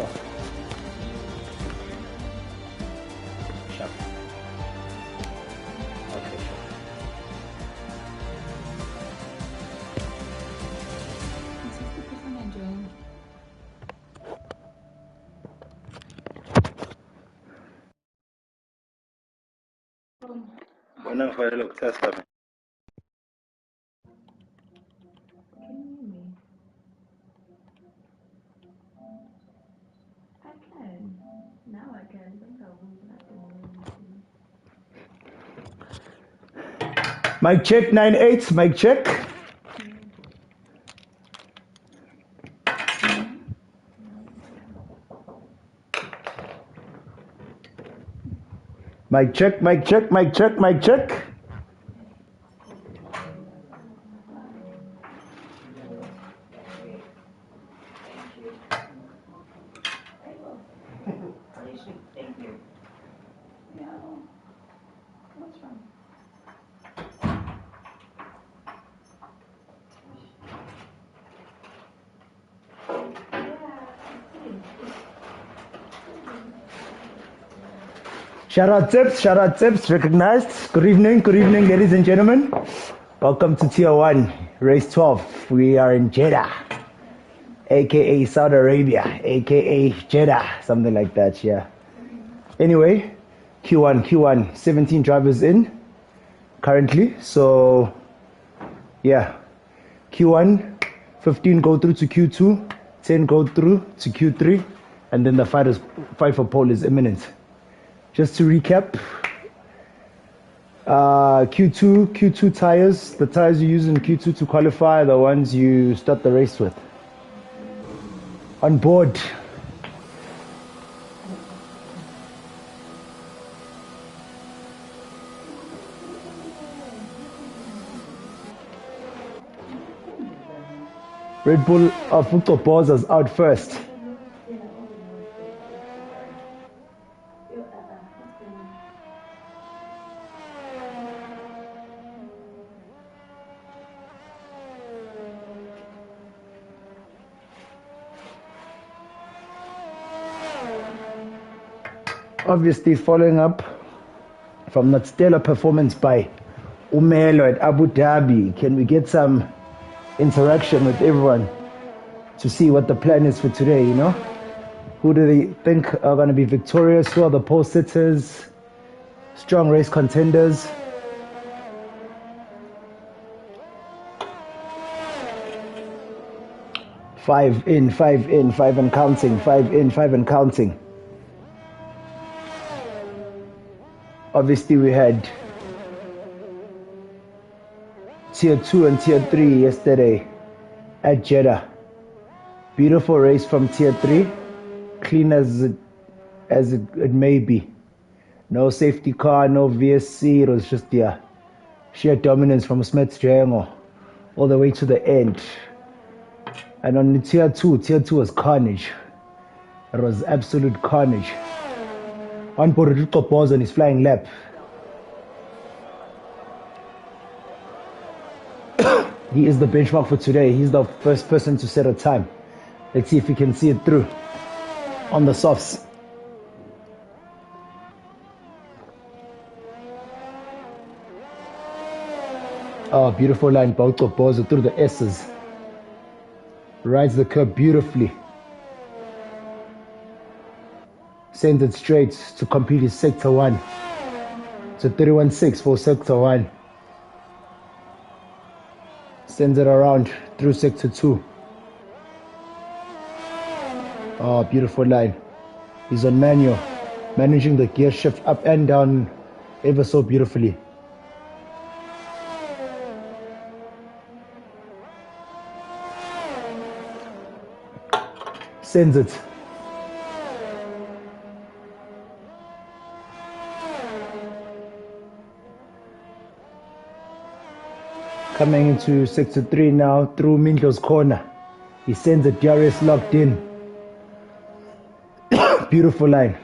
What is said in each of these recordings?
sure. Sure. Okay, sure. Bueno, fue lo que estás hablando. Mic check 9-8, mic check. Mic check, mic check, mic check, mic check. Shout out tips, recognized. Good evening, ladies and gentlemen. Welcome to Tier 1, Race 12. We are in Jeddah, aka Saudi Arabia, aka Jeddah, something like that, yeah. Anyway, Q1, 17 drivers in currently. So, yeah, Q1, 15 go through to Q2, 10 go through to Q3, and then the fight for pole is imminent. Just to recap, Q2 tires, the tires you use in Q2 to qualify are the ones you start the race with. On board. Red Bull Futo is out first. Obviously, following up from that stellar performance by Umelo at Abu Dhabi, can we get some interaction with everyone to see what the plan is for today, you know? Who do they think are going to be victorious? Who are the pole sitters? Strong race contenders? Five in, five and counting. 5 in, 5 and counting. Obviously, we had Tier 2 and Tier 3 yesterday at Jeddah. Beautiful race from Tier 3, clean as it may be. No safety car, no VSC. It was just sheer dominance from Smith Jango all the way to the end. And on the Tier 2 was carnage. It was absolute carnage. On board Ruto on his flying lap. He is the benchmark for today. He's the first person to set a time. Let's see if we can see it through on the softs. Oh, beautiful line, Bauto Bozo through the S's. Rides the curb beautifully. Sends it straight to complete his Sector 1. So 31.6 for Sector 1. Sends it around through Sector 2. Oh, beautiful line. He's on manual, managing the gear shift up and down ever so beautifully. Sends it. Coming into Sector 3 now through Mindlo's corner. He sends a DRS locked in. Beautiful line.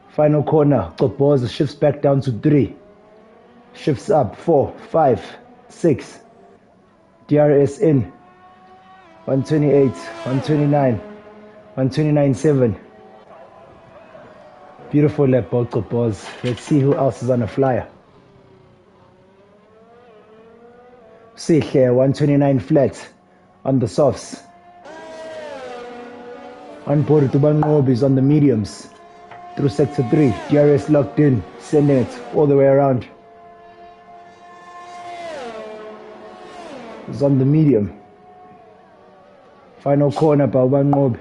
Final corner. Koboza shifts back down to 3. Shifts up 4, 5, 6. DRS in. 128, 129, 129.7. Beautiful lap, Boco balls. Let's see who else is on a flyer. See here, 129 flat on the softs. On board, Tubangob is on the mediums through sector 3. DRS locked in, sending it all the way around. It's on the medium. Final corner, Tubangob.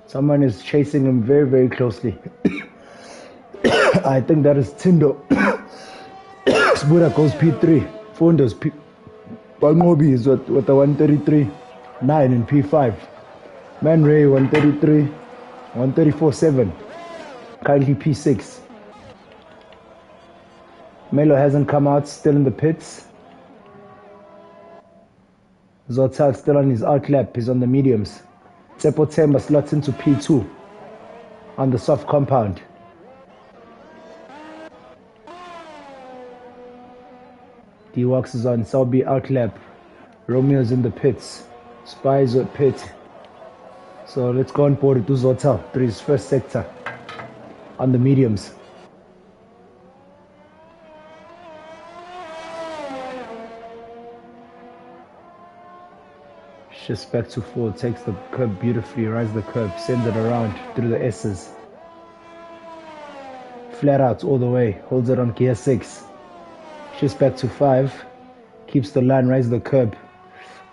Someone is chasing him very, very closely. I think that is Tindo. Sbura goes P3. Fondo's P. Bangobi is with the 133.9 in P5. Man Ray 133, 134.7. Currently P6. Melo hasn't come out, still in the pits. Zotal still on his outlap, he's on the mediums. Tsepo Temba slots into P2 on the soft compound. D-Wax is on Selby outlap. Romeo's in the pits. Spies at pit. So let's go on board to Zotal through his first sector on the mediums. Shifts back to 4, takes the curb beautifully, rides the curb, sends it around through the S's. Flat out all the way, holds it on gear 6. Shifts back to 5, keeps the line, rides the curb.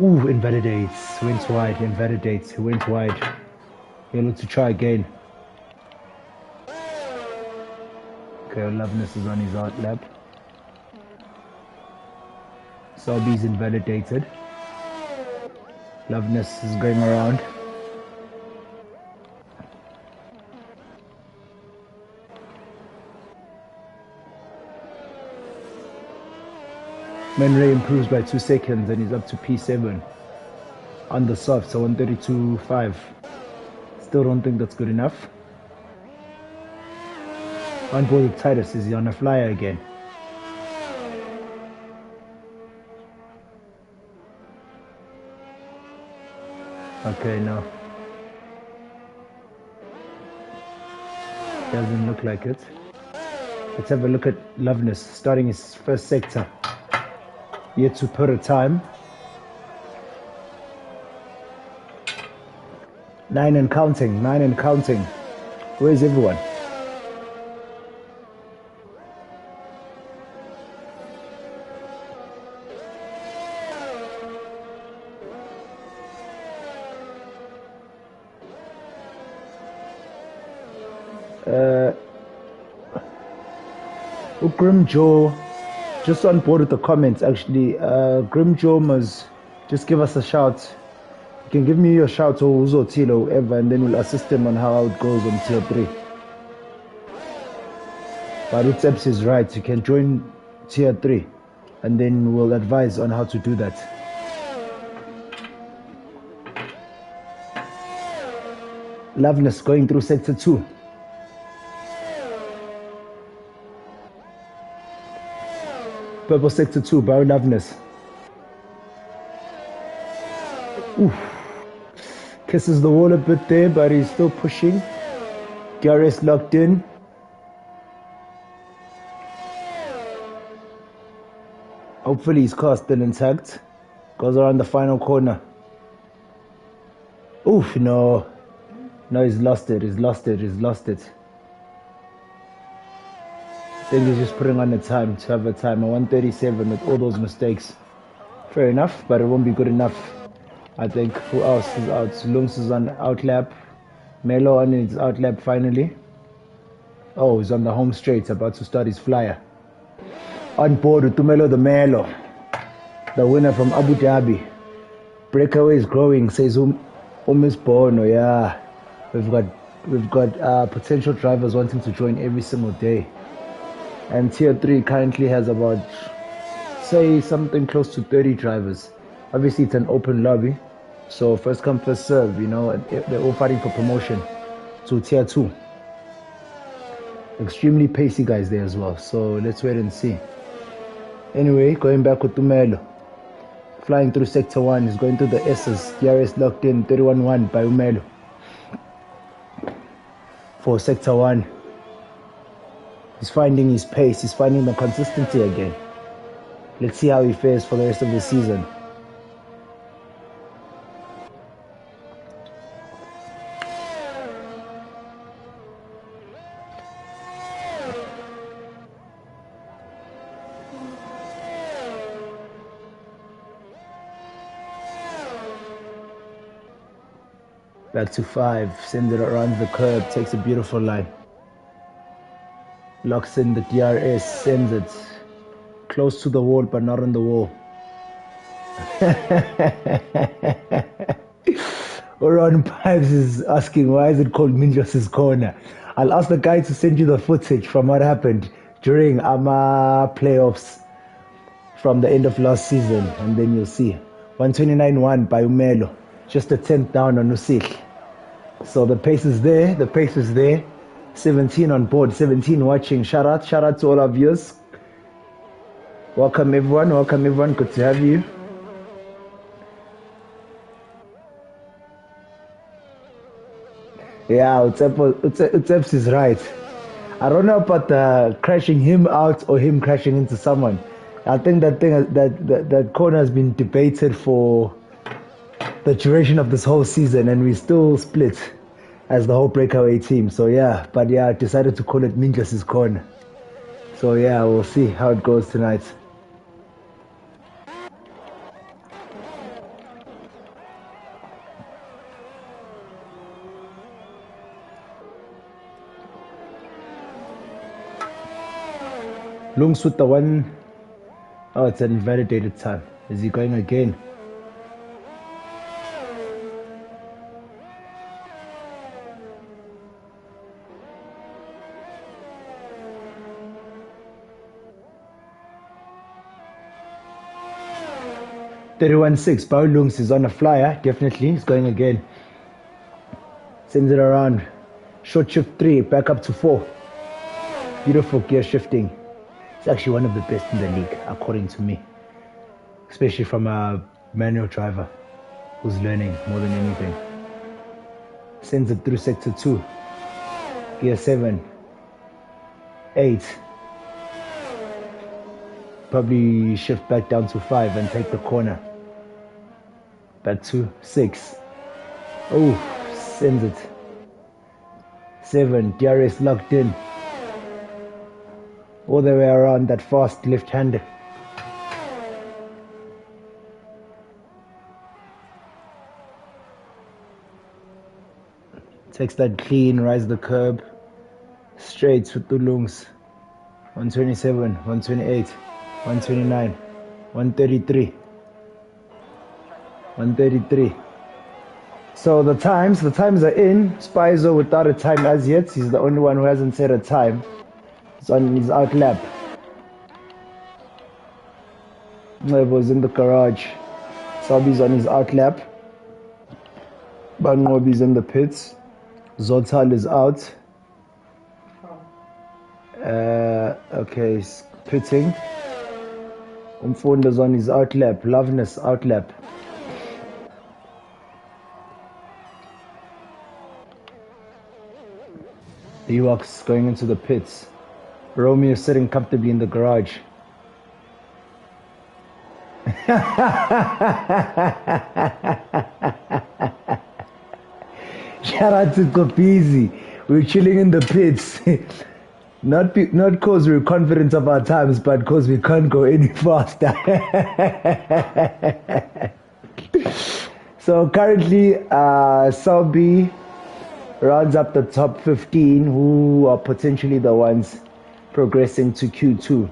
Ooh, invalidates, went wide, invalidates, he went wide. He'll look to try again. Okay, Loveness is on his out lap. Selby's invalidated. Loveness is going around. Man Ray improves by 2 seconds and he's up to P7 on the soft, so 132.5. Still don't think that's good enough. On board with Titus, is he on a flyer again? Okay, no. Doesn't look like it. Let's have a look at Loveness starting his first sector. Yet to put a time. 9 and counting, 9 and counting. Where's everyone? Grim Joe, just on board with the comments actually. Grim Joe must just give us a shout. You can give me your shout or Uzo Tilo, whoever, and then we'll assist him on how it goes on tier 3. But Utseps is right, you can join tier 3 and then we'll advise on how to do that. Loveness going through sector 2. Purple sector 2, Barry Loveness. Oof. Kisses the wall a bit there, but he's still pushing. Gareth locked in. Hopefully his car still intact. Goes around the final corner. Oof, no. No, he's lost it, he's lost it, he's lost it. I think he's just putting on the time to have a time. A 137 with all those mistakes. Fair enough, but it won't be good enough. I think. Who else is out? Lungs is on outlap. Melo on his outlap finally. Oh, he's on the home straight, about to start his flyer. On board with Tumelo the Melo, the winner from Abu Dhabi. Breakaway is growing, says Miss Bono. Yeah, we've got potential drivers wanting to join every single day. And tier 3 currently has about, say, something close to 30 drivers. Obviously it's an open lobby, so first come first serve, you know, they're all fighting for promotion to tier 2. Extremely pacey guys there as well, so let's wait and see. Anyway, going back with Tumelo. Flying through sector 1. He's going through the S's. DRS locked in. 31-1 by Umelo. For sector 1. He's finding his pace. He's finding the consistency again. Let's see how he fares for the rest of the season. Back to 5, sends it around the curb, takes a beautiful line. Locks in the DRS, sends it close to the wall but not on the wall. Oron Pipes is asking, why is it called Mindlos's Corner? I'll ask the guy to send you the footage from what happened during AMA playoffs from the end of last season, and then you'll see. 129-1 by Umelo. Just a 10th down on Usikh. So the pace is there. The pace is there. 17 on board. 17 watching. Shout out to all our viewers. Welcome everyone. Welcome everyone. Good to have you. Yeah, Utseps is right. I don't know about crashing him out or him crashing into someone. I think that corner has been debated for the duration of this whole season, and we still split as the whole breakaway team. So yeah, but yeah, I decided to call it Mindlos's Corner. So yeah, we'll see how it goes tonight. Lungs with the one. Oh, it's an invalidated time. Is he going again? $31.6. Bao Lungs is on a flyer. Definitely. He's going again. Sends it around. Short shift 3. Back up to 4. Beautiful gear shifting. It's actually one of the best in the league, according to me. Especially from a manual driver who's learning more than anything. Sends it through sector 2. Gear 7. 8. Probably shift back down to 5 and take the corner. Back to 6. Oh, sends it. 7. DRS locked in. All the way around that fast left-hander. Takes that clean, rise the curb. Straight with the lungs. 127, 128, 129, 133. 133. So the times are in. Spizo without a time as yet. He's the only one who hasn't set a time. It's on his out lap. Nevo's in the garage. Sabi's on his out lap. Bangobi's in the pits. Zotal is out. Okay, he's pitting. Umfunda's on his out lap. Loveness out lap. Ewoks going into the pits. Romeo sitting comfortably in the garage. Shout out to Kopizi. We're chilling in the pits. Not because we're confident of our times, but because we can't go any faster. So currently, Selby rounds up the top 15, who are potentially the ones progressing to Q2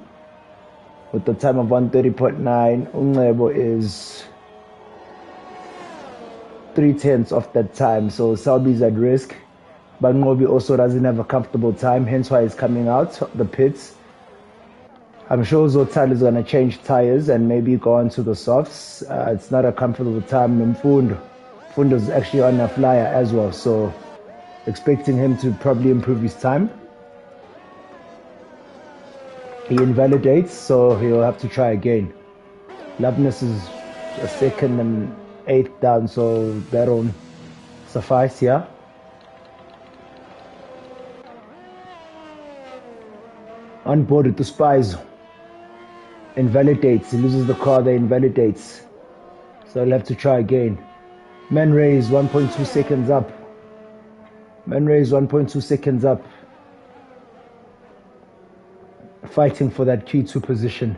with the time of 1:30.9. Ungebo is 3/10 of that time, so Selby's at risk. But Ngobi also doesn't have a comfortable time, hence why he's coming out the pits. I'm sure Zotal is going to change tires and maybe go on to the softs. It's not a comfortable time. Mfundo's actually on a flyer as well, so expecting him to probably improve his time. He invalidates, so he'll have to try again. Loveness is a second and 8 down, so that won't suffice here. On board with the spies. Invalidates. He loses the car, they invalidates. So I'll have to try again. Man Ray is 1.2 seconds up. Man Ray is 1.2 seconds up. Fighting for that Q2 position.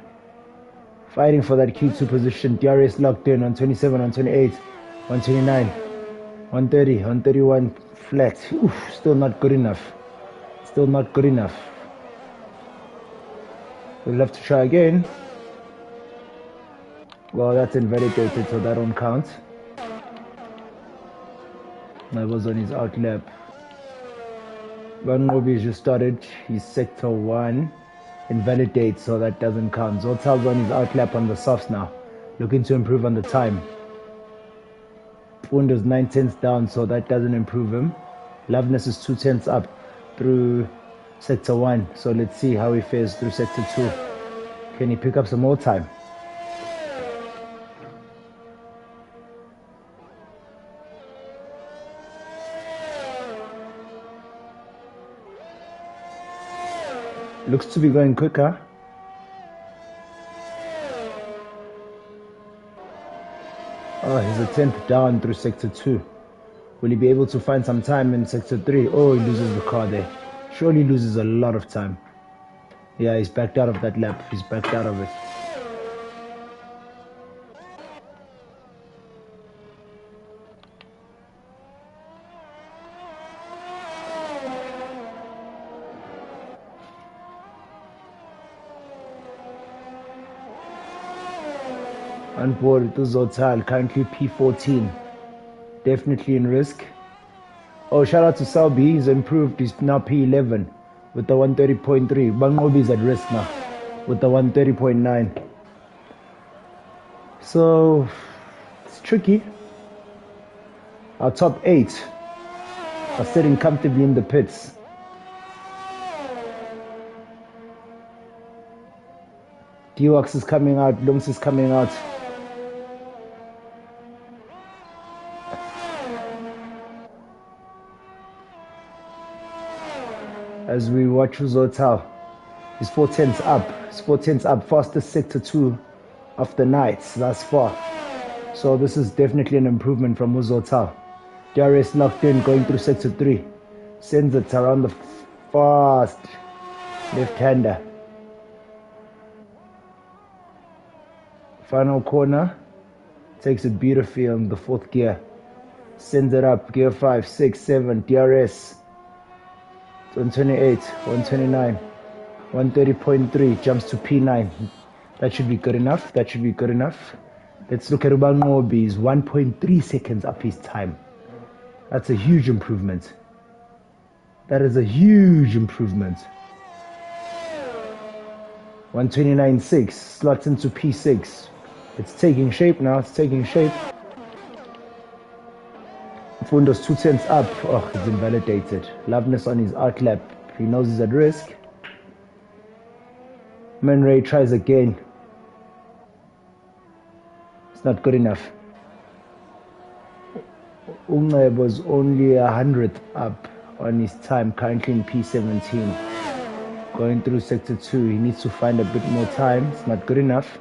Fighting for that Q2 position. DRS locked in on 27, on 28, 129, 130, 131 flat. Oof, still not good enough. Still not good enough. We'll have to try again. Well, that's invalidated, so that won't count. That was on his out lap. Bangobi just started. He's sector 1. Invalidates, so that doesn't count. Zotal's on his out lap on the softs now. Looking to improve on the time. Fundo's 9/10 down, so that doesn't improve him. Loveness is 2/10 up through sector 1. So let's see how he fares through sector 2. Can he pick up some more time? Looks to be going quicker. Oh, he's a 10th down through sector 2. Will he be able to find some time in sector 3? Oh, he loses the car there. Surely loses a lot of time. Yeah, he's backed out of that lap. He's backed out of it. On board with Zotal, currently P14. Definitely in risk. Oh, shout out to Salbi. He's improved. He's now P11 with the 130.3. Bangobi is at risk now with the 130.9. So, it's tricky. Our top 8 are sitting comfortably in the pits. D-Wax is coming out. Lums is coming out. As we watch Zotal, he's 4/10 up. He's 4/10 up, fastest sector 2 of the night thus far. So this is definitely an improvement from Zotal. DRS locked in, going through sector 3. Sends it around the fast left-hander. Final corner, takes it beautifully on the 4th gear. Sends it up, gear 5, 6, 7, DRS. 128, 129, 130.3, jumps to P9. That should be good enough. That should be good enough. Let's look at Ubangobi. He's 1.3 seconds up his time. That's a huge improvement. That is a huge improvement. 129.6, slots into P6. It's taking shape now. It's taking shape. Fundo's 2/10 up. Oh, he's invalidated. Loveness on his out lap. He knows he's at risk. Man Ray tries again. It's not good enough. Umeb was only 100th up on his time, currently in P17. Going through sector 2. He needs to find a bit more time. It's not good enough.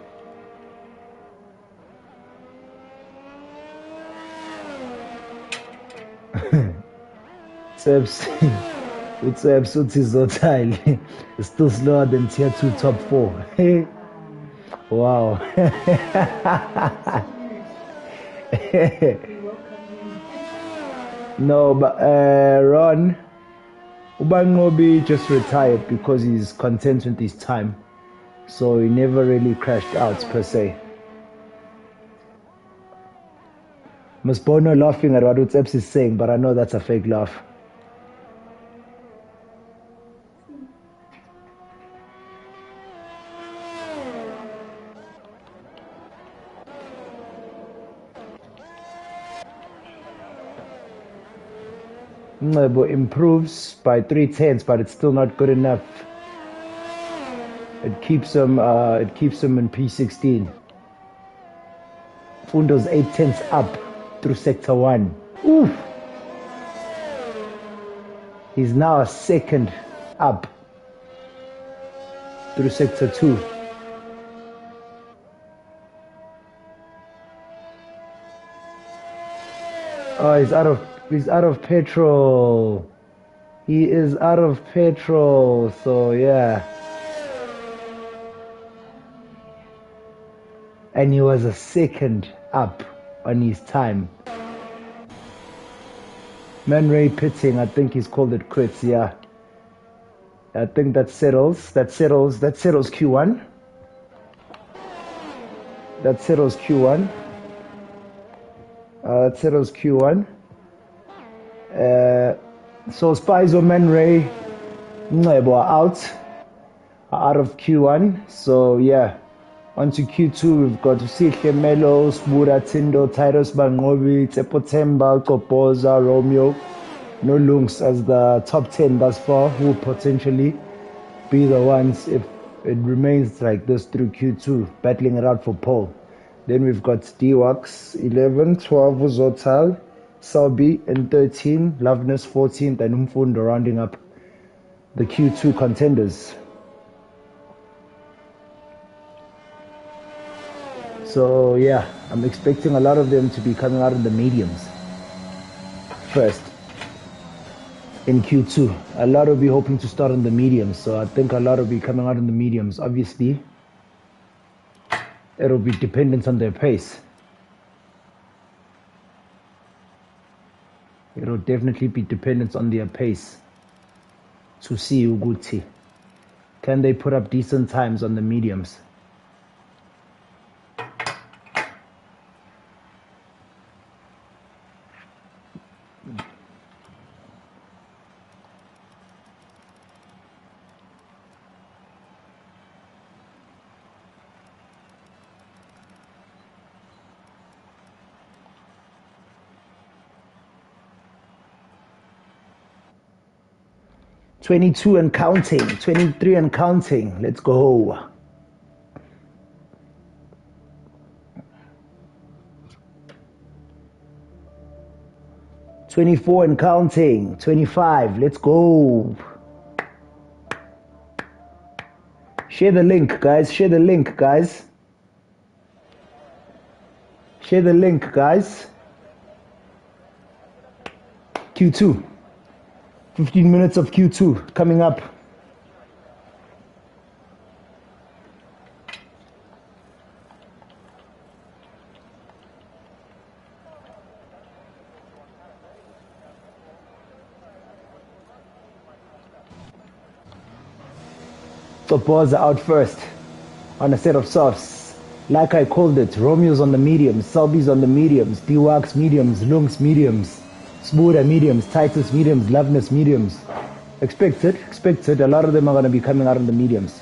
It's absolutely Zotal. It's still slower than tier 2 top 4. Wow. No, but Ron Ubangobi just retired because he's content with his time. So he never really crashed out per se. Ms. Bono laughing at what Utseps is saying, but I know that's a fake laugh. Mncebo improves by 3/10, but it's still not good enough. It keeps him in P16. Fundo's 8/10 up through sector 1. Oof. He's now a second up through sector 2. Oh, he's out of petrol. He is out of petrol, so yeah. And he was a second up on his time. Man Ray pitting, I think he's called it quits, yeah. I think that settles Q1. That settles Q1. That settles Q1. So Spies or Man Ray are out of Q1. So yeah. On to Q2, we've got Sihle Melo, Sbuda Tindo, Titus Bangobi, Tepotemba, Kopoza, Romeo, no Lungs as the top 10 thus far, who will potentially be the ones if it remains like this through Q2, battling it out for pole. Then we've got D-Wax 11, 12 Zotal, Salbi and 13, Loveness 14th, and Umfundo rounding up the Q2 contenders. So yeah, I'm expecting a lot of them to be coming out in the mediums first. In Q2, a lot will be hoping to start on the mediums. So I think a lot will be coming out in the mediums. Obviously, it'll be dependent on their pace. It'll definitely be dependent on their pace to see Uguti. Can they put up decent times on the mediums? $22 and counting, $23 and counting. Let's go. $24 and counting, 25. Let's go. Share the link, guys. Share the link, guys. Share the link, guys. Q2. 15 minutes of Q2 coming up. So balls are out first on a set of softs. Like I called it, Romeo's on the mediums, Salbi's on the mediums, D-Wax mediums, Lungs mediums, Sbuda mediums, Titus mediums, Loveness mediums. Expected. A lot of them are going to be coming out in the mediums.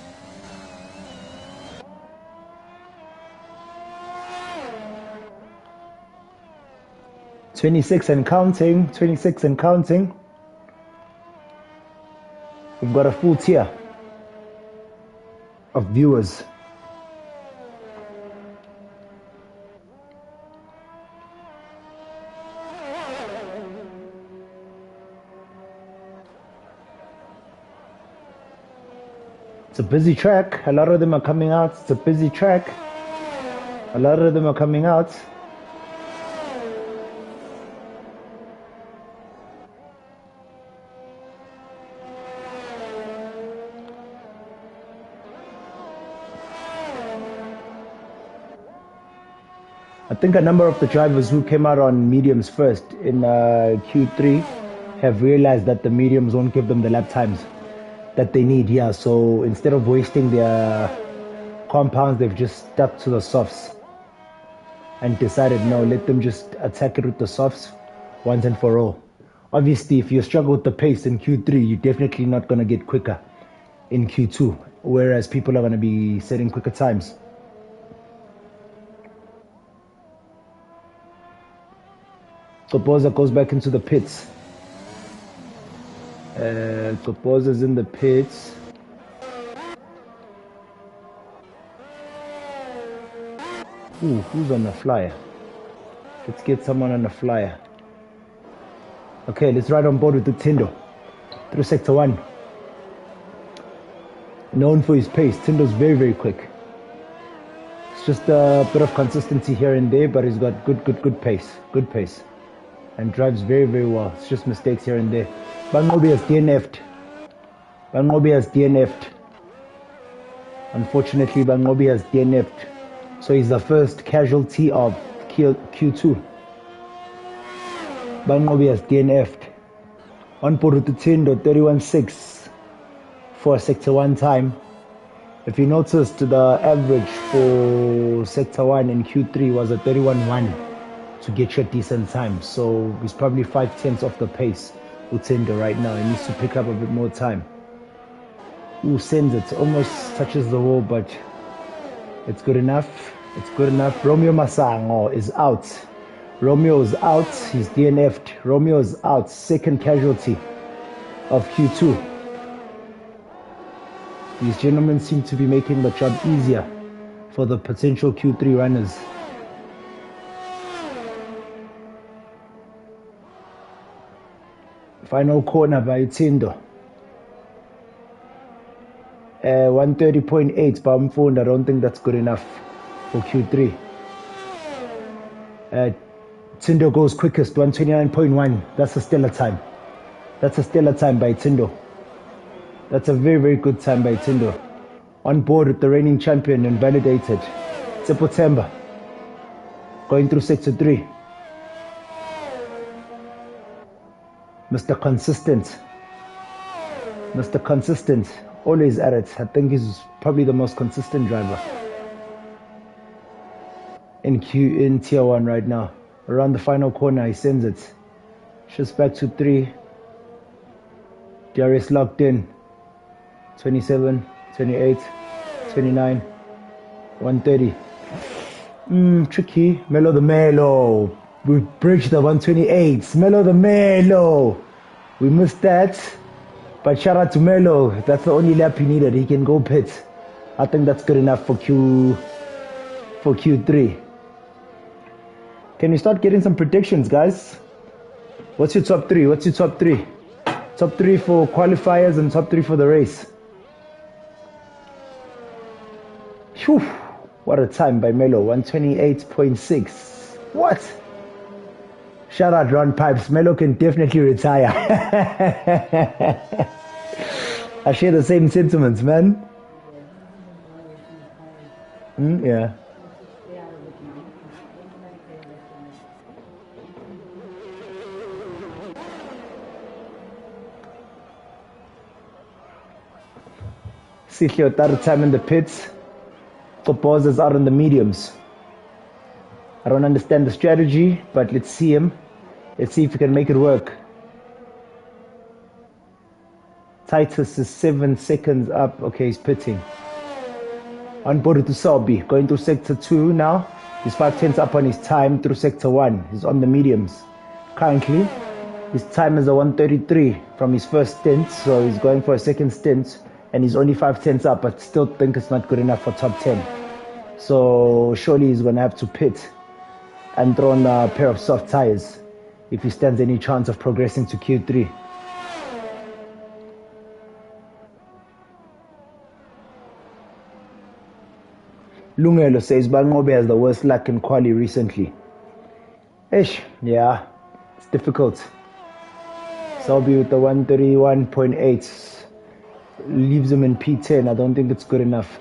$26 and counting. We've got a full tier of viewers. It's a busy track. A lot of them are coming out. It's a busy track. A lot of them are coming out. I think a number of the drivers who came out on mediums first in Q3 have realized that the mediums won't give them the lap times that they need. Yeah, so instead of wasting their compounds, they've just stuck to the softs and decided, no, let them just attack it with the softs once and for all. Obviously, if you struggle with the pace in Q3, you're definitely not going to get quicker in Q2, whereas people are going to be setting quicker times. Topoza goes back into the pits. Topoza's in the pits. Ooh, who's on the flyer? Let's get someone on a flyer. Okay, let's ride on board with the Tindo through sector 1. Known for his pace, Tindo's very, very quick. It's just a bit of consistency here and there, but he's got good pace. Good pace. And drives very, very well. It's just mistakes here and there. Bangobi has DNF'd. Bangobi has DNF'd. Unfortunately, Bangobi has DNF'd. So he's the first casualty of Q2. Bangobi has DNF'd. On board with the Tindo, 31.6 for sector 1 time. If you noticed, the average for sector 1 in Q3 was a 31.1 to get you a decent time. So he's probably 5/10 off the pace with Tindo right now. He needs to pick up a bit more time. Ooh, sends it. Almost touches the wall, but it's good enough. It's good enough. Romeo Masango is out. Romeo is out. He's DNF'd. Romeo is out. Second casualty of Q2. These gentlemen seem to be making the job easier for the potential Q3 runners. Final corner by Tindo. 130.8 by Mfund. I don't think that's good enough for Q3. Tindo goes quickest, 129.1. That's a stellar time. That's a stellar time by Tindo. That's a very, very good time by Tindo. On board with the reigning champion and validated. September. Going through sector 3. Mr. Consistent. Mr. Consistent. Always at it. I think he's probably the most consistent driver in tier 1 right now. Around the final corner, he sends it. Just back to 3. Darius locked in. 27, 28, 29, 130. Tricky. Melo the Melo. We bridged the 128. Melo the Melo. We missed that. But shout out to Melo. That's the only lap he needed. He can go pit. I think that's good enough for Q3. Can we start getting some predictions, guys? What's your top 3? What's your top 3? Top 3 for qualifiers and top 3 for the race. Whew. What a time by Melo. 128.6. What? Shout out Ron Pipes. Melo can definitely retire. I share the same sentiments, man. Yeah. Sihle third time in the pits. Topos is out on the mediums. I don't understand the strategy, but let's see him. Let's see if he can make it work. Titus is 7 seconds up. Okay, he's pitting. On board to Selby, going through sector 2 now. He's 5/10 up on his time through sector 1. He's on the mediums. Currently, his time is a 133 from his first stint, so he's going for a second stint, and he's only 5/10 up, but still think it's not good enough for top 10. So surely he's going to have to pit and throw on a pair of soft tires if he stands any chance of progressing to Q3. Lungelo says Bangobe has the worst luck in quali recently. Yeah, it's difficult. Selby with the 131.8 leaves him in P10. I don't think it's good enough.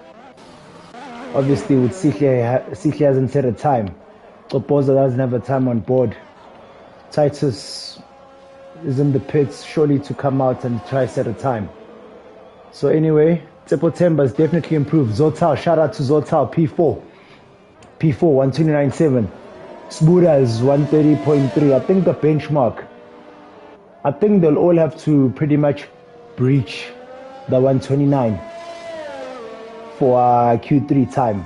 Obviously, with Sihle hasn't set a time. Opoza doesn't have a time on board. Titus is in the pits, surely to come out and try set a time. So anyway, Tsepo Temba has definitely improved. Zotal, shout out to Zotal, P4. P4, 129.7. Sbuda is 130.3. I think the benchmark. I think they'll all have to pretty much breach the 129 for Q3 time.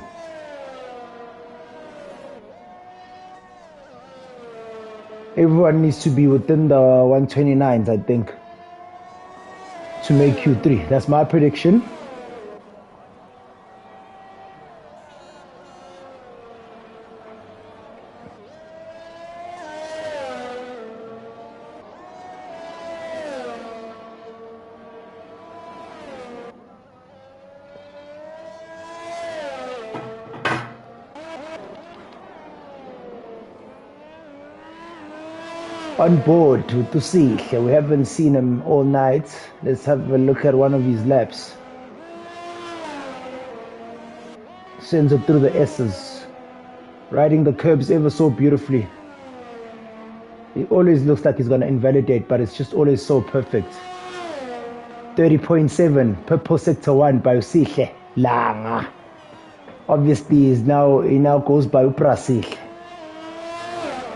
Everyone needs to be within the 129s, I think, to make Q3. That's my prediction. On board with Tusihle. We haven't seen him all night. Let's have a look at one of his laps. Sends it through the S's. Riding the curbs ever so beautifully. He always looks like he's going to invalidate, but it's just always so perfect. 30.7, Purple Sector 1 by Usihle Langa. Obviously, he now goes by Uprasihle.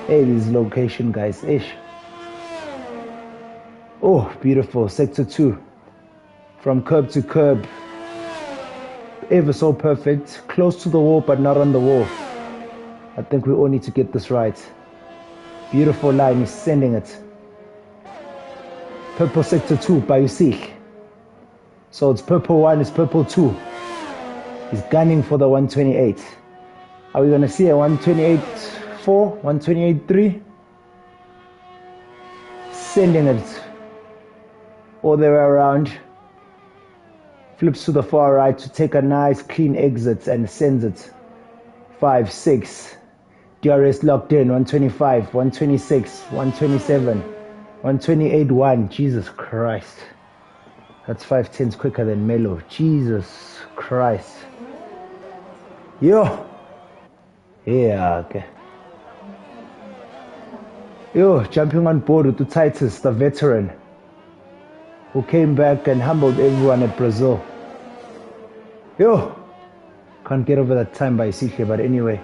Hey, this location, guys. Ish. Oh, beautiful. Sector 2. From curb to curb. Ever so perfect. Close to the wall, but not on the wall. I think we all need to get this right. Beautiful line. He's sending it. Purple Sector 2 by Usihle. So it's Purple 1, it's Purple 2. He's gunning for the 128. Are we going to see a 128.4, 128.3? Sending it all the way around. Flips to the far right to take a nice clean exit and sends it. 5, 6. DRS locked in. 125, 126, 127, 128.1. Jesus Christ. That's 5/10s quicker than Melo. Jesus Christ. Yo. Yeah, okay. Yo, jumping on board with the Titus, the veteran, who came back and humbled everyone at Brazil. Yo. Can't get over that time by Usihle, but anyway.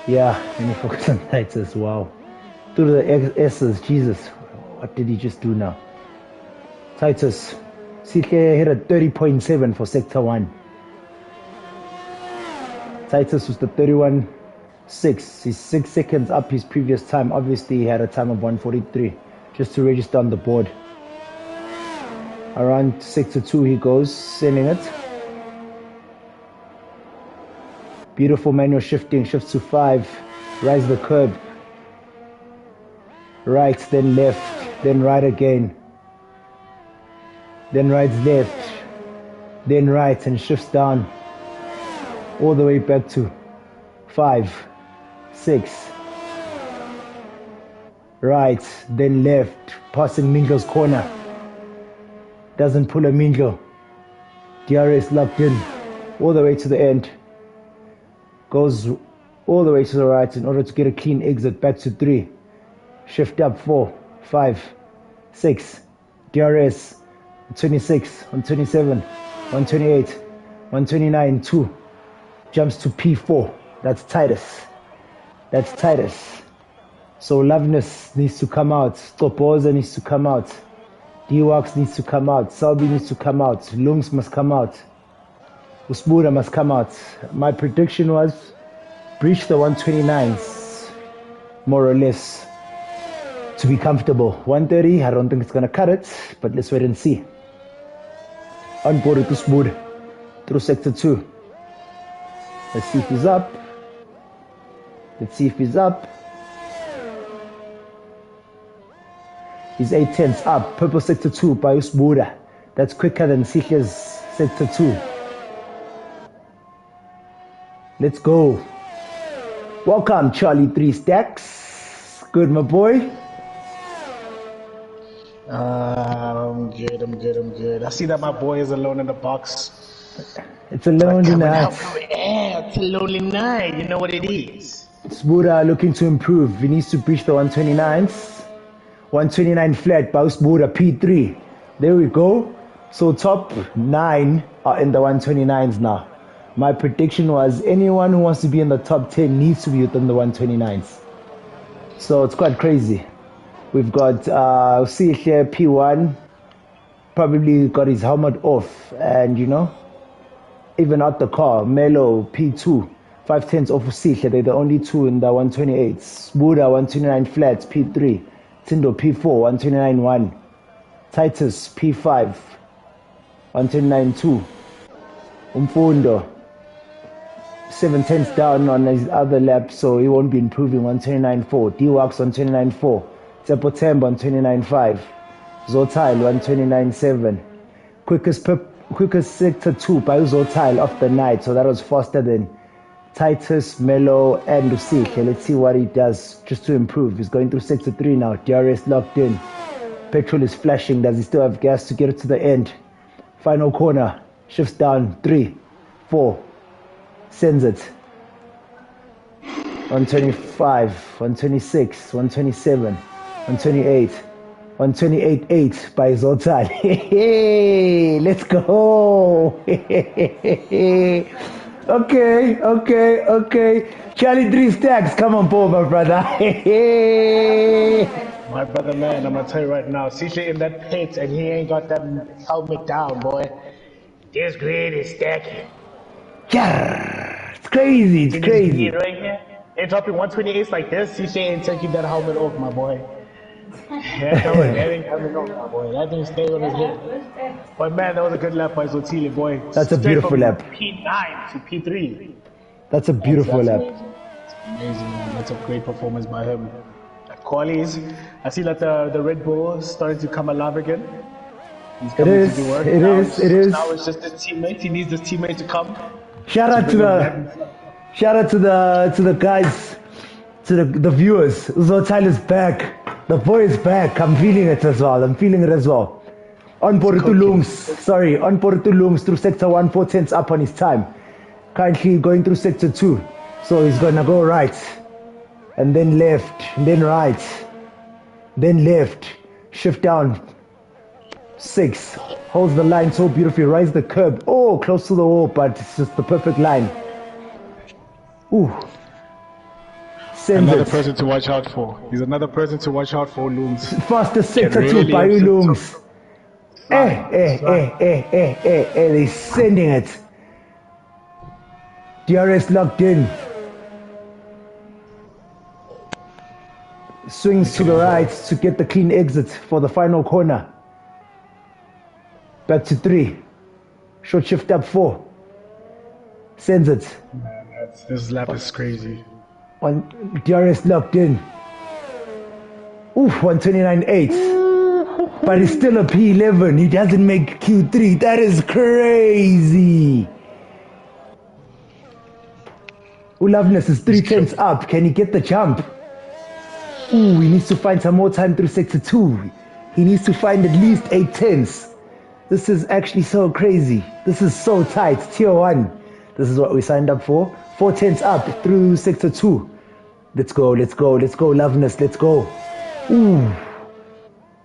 Yeah, let me focus on Titus. Wow. Through the S's. Jesus. What did he just do now? Titus. Usihle hit a 30.7 for Sector 1. Titus was the 31.6. He's 6 seconds up his previous time. Obviously, he had a time of 1:43. Just to register on the board. Around Sector 2 he goes, sending it. Beautiful manual shifting. Shifts to 5. Rise the curb. Right, then left. Then right again. Then rides left, then right, and shifts down all the way back to 5, 6, right, then left, passing Mindlo's corner. Doesn't pull a Mindlo. DRS locked in all the way to the end. Goes all the way to the right in order to get a clean exit back to 3. Shift up 4, 5, 6, DRS. 26, 127, 128, 129, 2. Jumps to P4. That's Titus. That's Titus. So Loveness needs to come out. Stopoza needs to come out. D-Wax needs to come out. Selby needs to come out. Lungs must come out. Usbuda must come out. My prediction was breach the 129s, more or less, to be comfortable. 130, I don't think it's going to cut it, but let's wait and see. On board with Usbuda through Sector 2. Let's see if he's up. Let's see if he's up. He's 8/10 up. Purple Sector 2 by Usbuda. That's quicker than Sihle's Sector 2. Let's go. Welcome, Charlie 3 Stacks. Good, my boy. I'm good. I see that my boy is alone in the box. It's a lonely night. Yeah, it's a lonely night. You know what it is. Usbuda looking to improve. He needs to breach the 129s. 129 flat by Usbuda P3. There we go. So top 9 are in the 129s now. My prediction was anyone who wants to be in the top 10 needs to be within the 129s. So it's quite crazy. We've got Usihle P1, probably got his helmet off, and even out the car. Melo P2, 5/10s off Usihle. They're the only two in the 128s. Buda 129 flats P3, Tindo P4 129.1, Titus P5 129.2, Umfundo 7/10s down on his other lap, so he won't be improving. 129.4, D-Wax 129.4. Tsepotemba 129.5, Zotile 129.7. Quickest Sector 2 by Zotile of the night, so that was faster than Titus, Melo, and Lusihle. Let's see what he does just to improve. He's going through sector 3 now. DRS locked in. Petrol is flashing. Does he still have gas to get it to the end? Final corner. Shifts down. 3, 4. Sends it. 125, 126, 127, 128, 128.8 by Zoltan. Hey, let's go. Okay. Charlie 3 stacks. Come on, Paul, my brother. My brother, man, I'm gonna tell you right now, CJ in that pit and he ain't got that helmet down, boy. This grade is stacking. Yeah, it's crazy. It's crazy. Right here, and dropping 128s like this, CJ ain't taking that helmet off, my boy. That ain't coming off, my boy. That didn't stay on his head. But man, that was a good lap by Zotile, boy. That's a beautiful lap. P9 to P3. That's a beautiful lap. Amazing, man. That's a great performance by him. Qualies, I see that the Red Bull is starting to come alive again. He's coming to do work. It is. Now it's just his teammate. He needs his teammate to come. Shout out to the guys, to the viewers. Zotile is back. The boy is back. I'm feeling it as well. On Porto Looms through sector 1, 4 tenths up on his time. Currently going through sector 2. So he's gonna go right. And then left, then right, then left, shift down, 6, holds the line so beautifully, rides the curb, oh, close to the wall, but it's just the perfect line. Ooh. Another person to watch out for. He's another person to watch out for, Looms. Fastest sector really 2, Bayu Looms. They're sending it. DRS locked in. Swings to the right to get the clean exit for the final corner. Back to 3. Short shift up 4. Sends it. Man, this lap is crazy. DRS locked in. Oof, 129.8. But he's still a P11. He doesn't make Q3. That is crazy. Loveness is 3 tenths up. Can he get the jump? Ooh, he needs to find some more time through sector 2. He needs to find at least 8 tenths. This is actually so crazy. This is so tight. Tier 1. This is what we signed up for. 4 tenths up through sector 2. Let's go, Loveness, let's go. Ooh,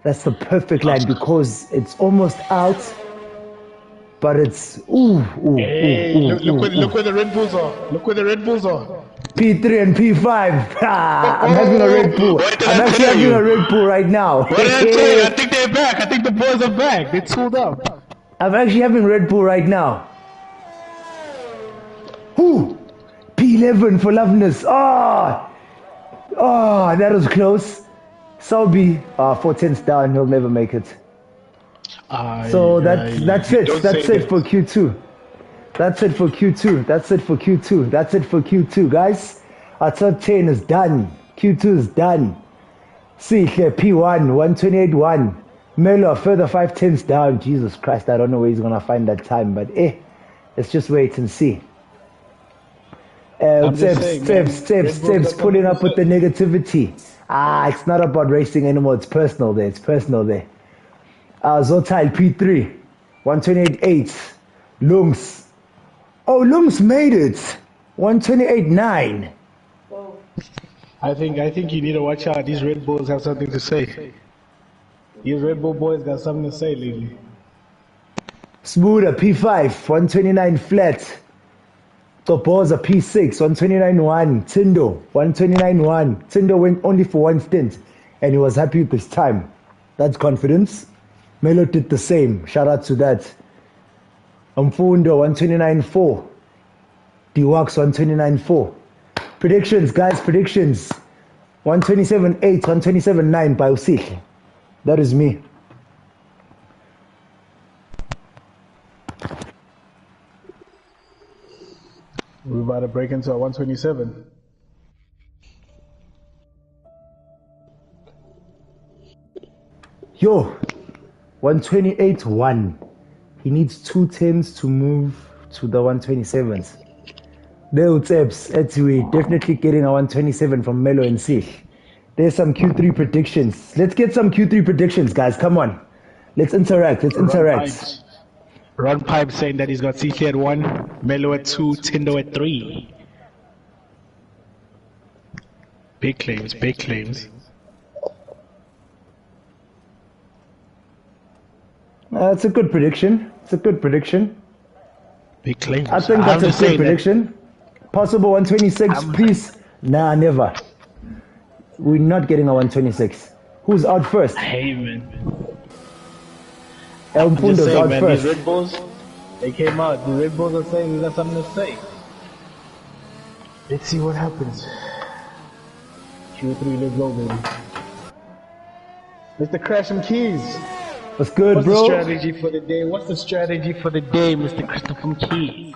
that's the perfect line because it's almost out, but it's look where the Red Bulls are. Look where the Red Bulls are. P3 and P5. I'm having a Red Bull. I'm actually having a Red Bull right now. What did I tell you? I think they're back. I think the boys are back. They tooled up. I'm actually having Red Bull right now. Ooh, P11 for Loveness. Oh, that was close. Selby, 4 tenths down. He'll never make it. So that's it. That's it for Q2. That's it for Q2. That's it for Q2, guys. Our top 10 is done. Q2 is done. Sihle, P1, 128.1. Melo, further 5 tenths down. Jesus Christ, I don't know where he's going to find that time, but let's just wait and see. Steps pulling up with the negativity. It's not about racing anymore. It's personal there. Zotile, P3, 128.8. Lungs. Oh, Lungs made it. 128.9. I think you need to watch out. These Red Bulls have something to say. These Red Bull boys got something to say lately. Smoother, P5, 129 flat. Topoza, P6, 129.1. Tindo, 129.1. Tindo went only for 1 stint, and he was happy with his time. That's confidence. Melo did the same. Shout out to that. Mfundo, 129.4. D-Wax, 129.4. Predictions, guys, predictions. 127.8, 127.9 by Usihle. That is me. We're about to break into a 127. Yo, 128.1. He needs 2 10s to move to the 127s. Leo Tseps, we're definitely getting a 127 from Melo and Sich. There's some Q3 predictions. Let's get some Q3 predictions, guys. Come on. Let's interact. Ron Pipe saying that he's got CK at 1, Melo at 2, Tindo at 3. Big claims, big claims. It's a good prediction. Big claims. I think that's a good prediction. Possible 126, please. Nah, never. We're not getting a 126. Who's out first? Hey, man. El Pundo's out first. These Red Bulls, they came out. The Red Bulls are saying we got something to say. Let's see what happens. Q3, let's go, baby. Mr. Crash and Keys. What's good, bro? What's the strategy for the day? Mr. Christopher Keys?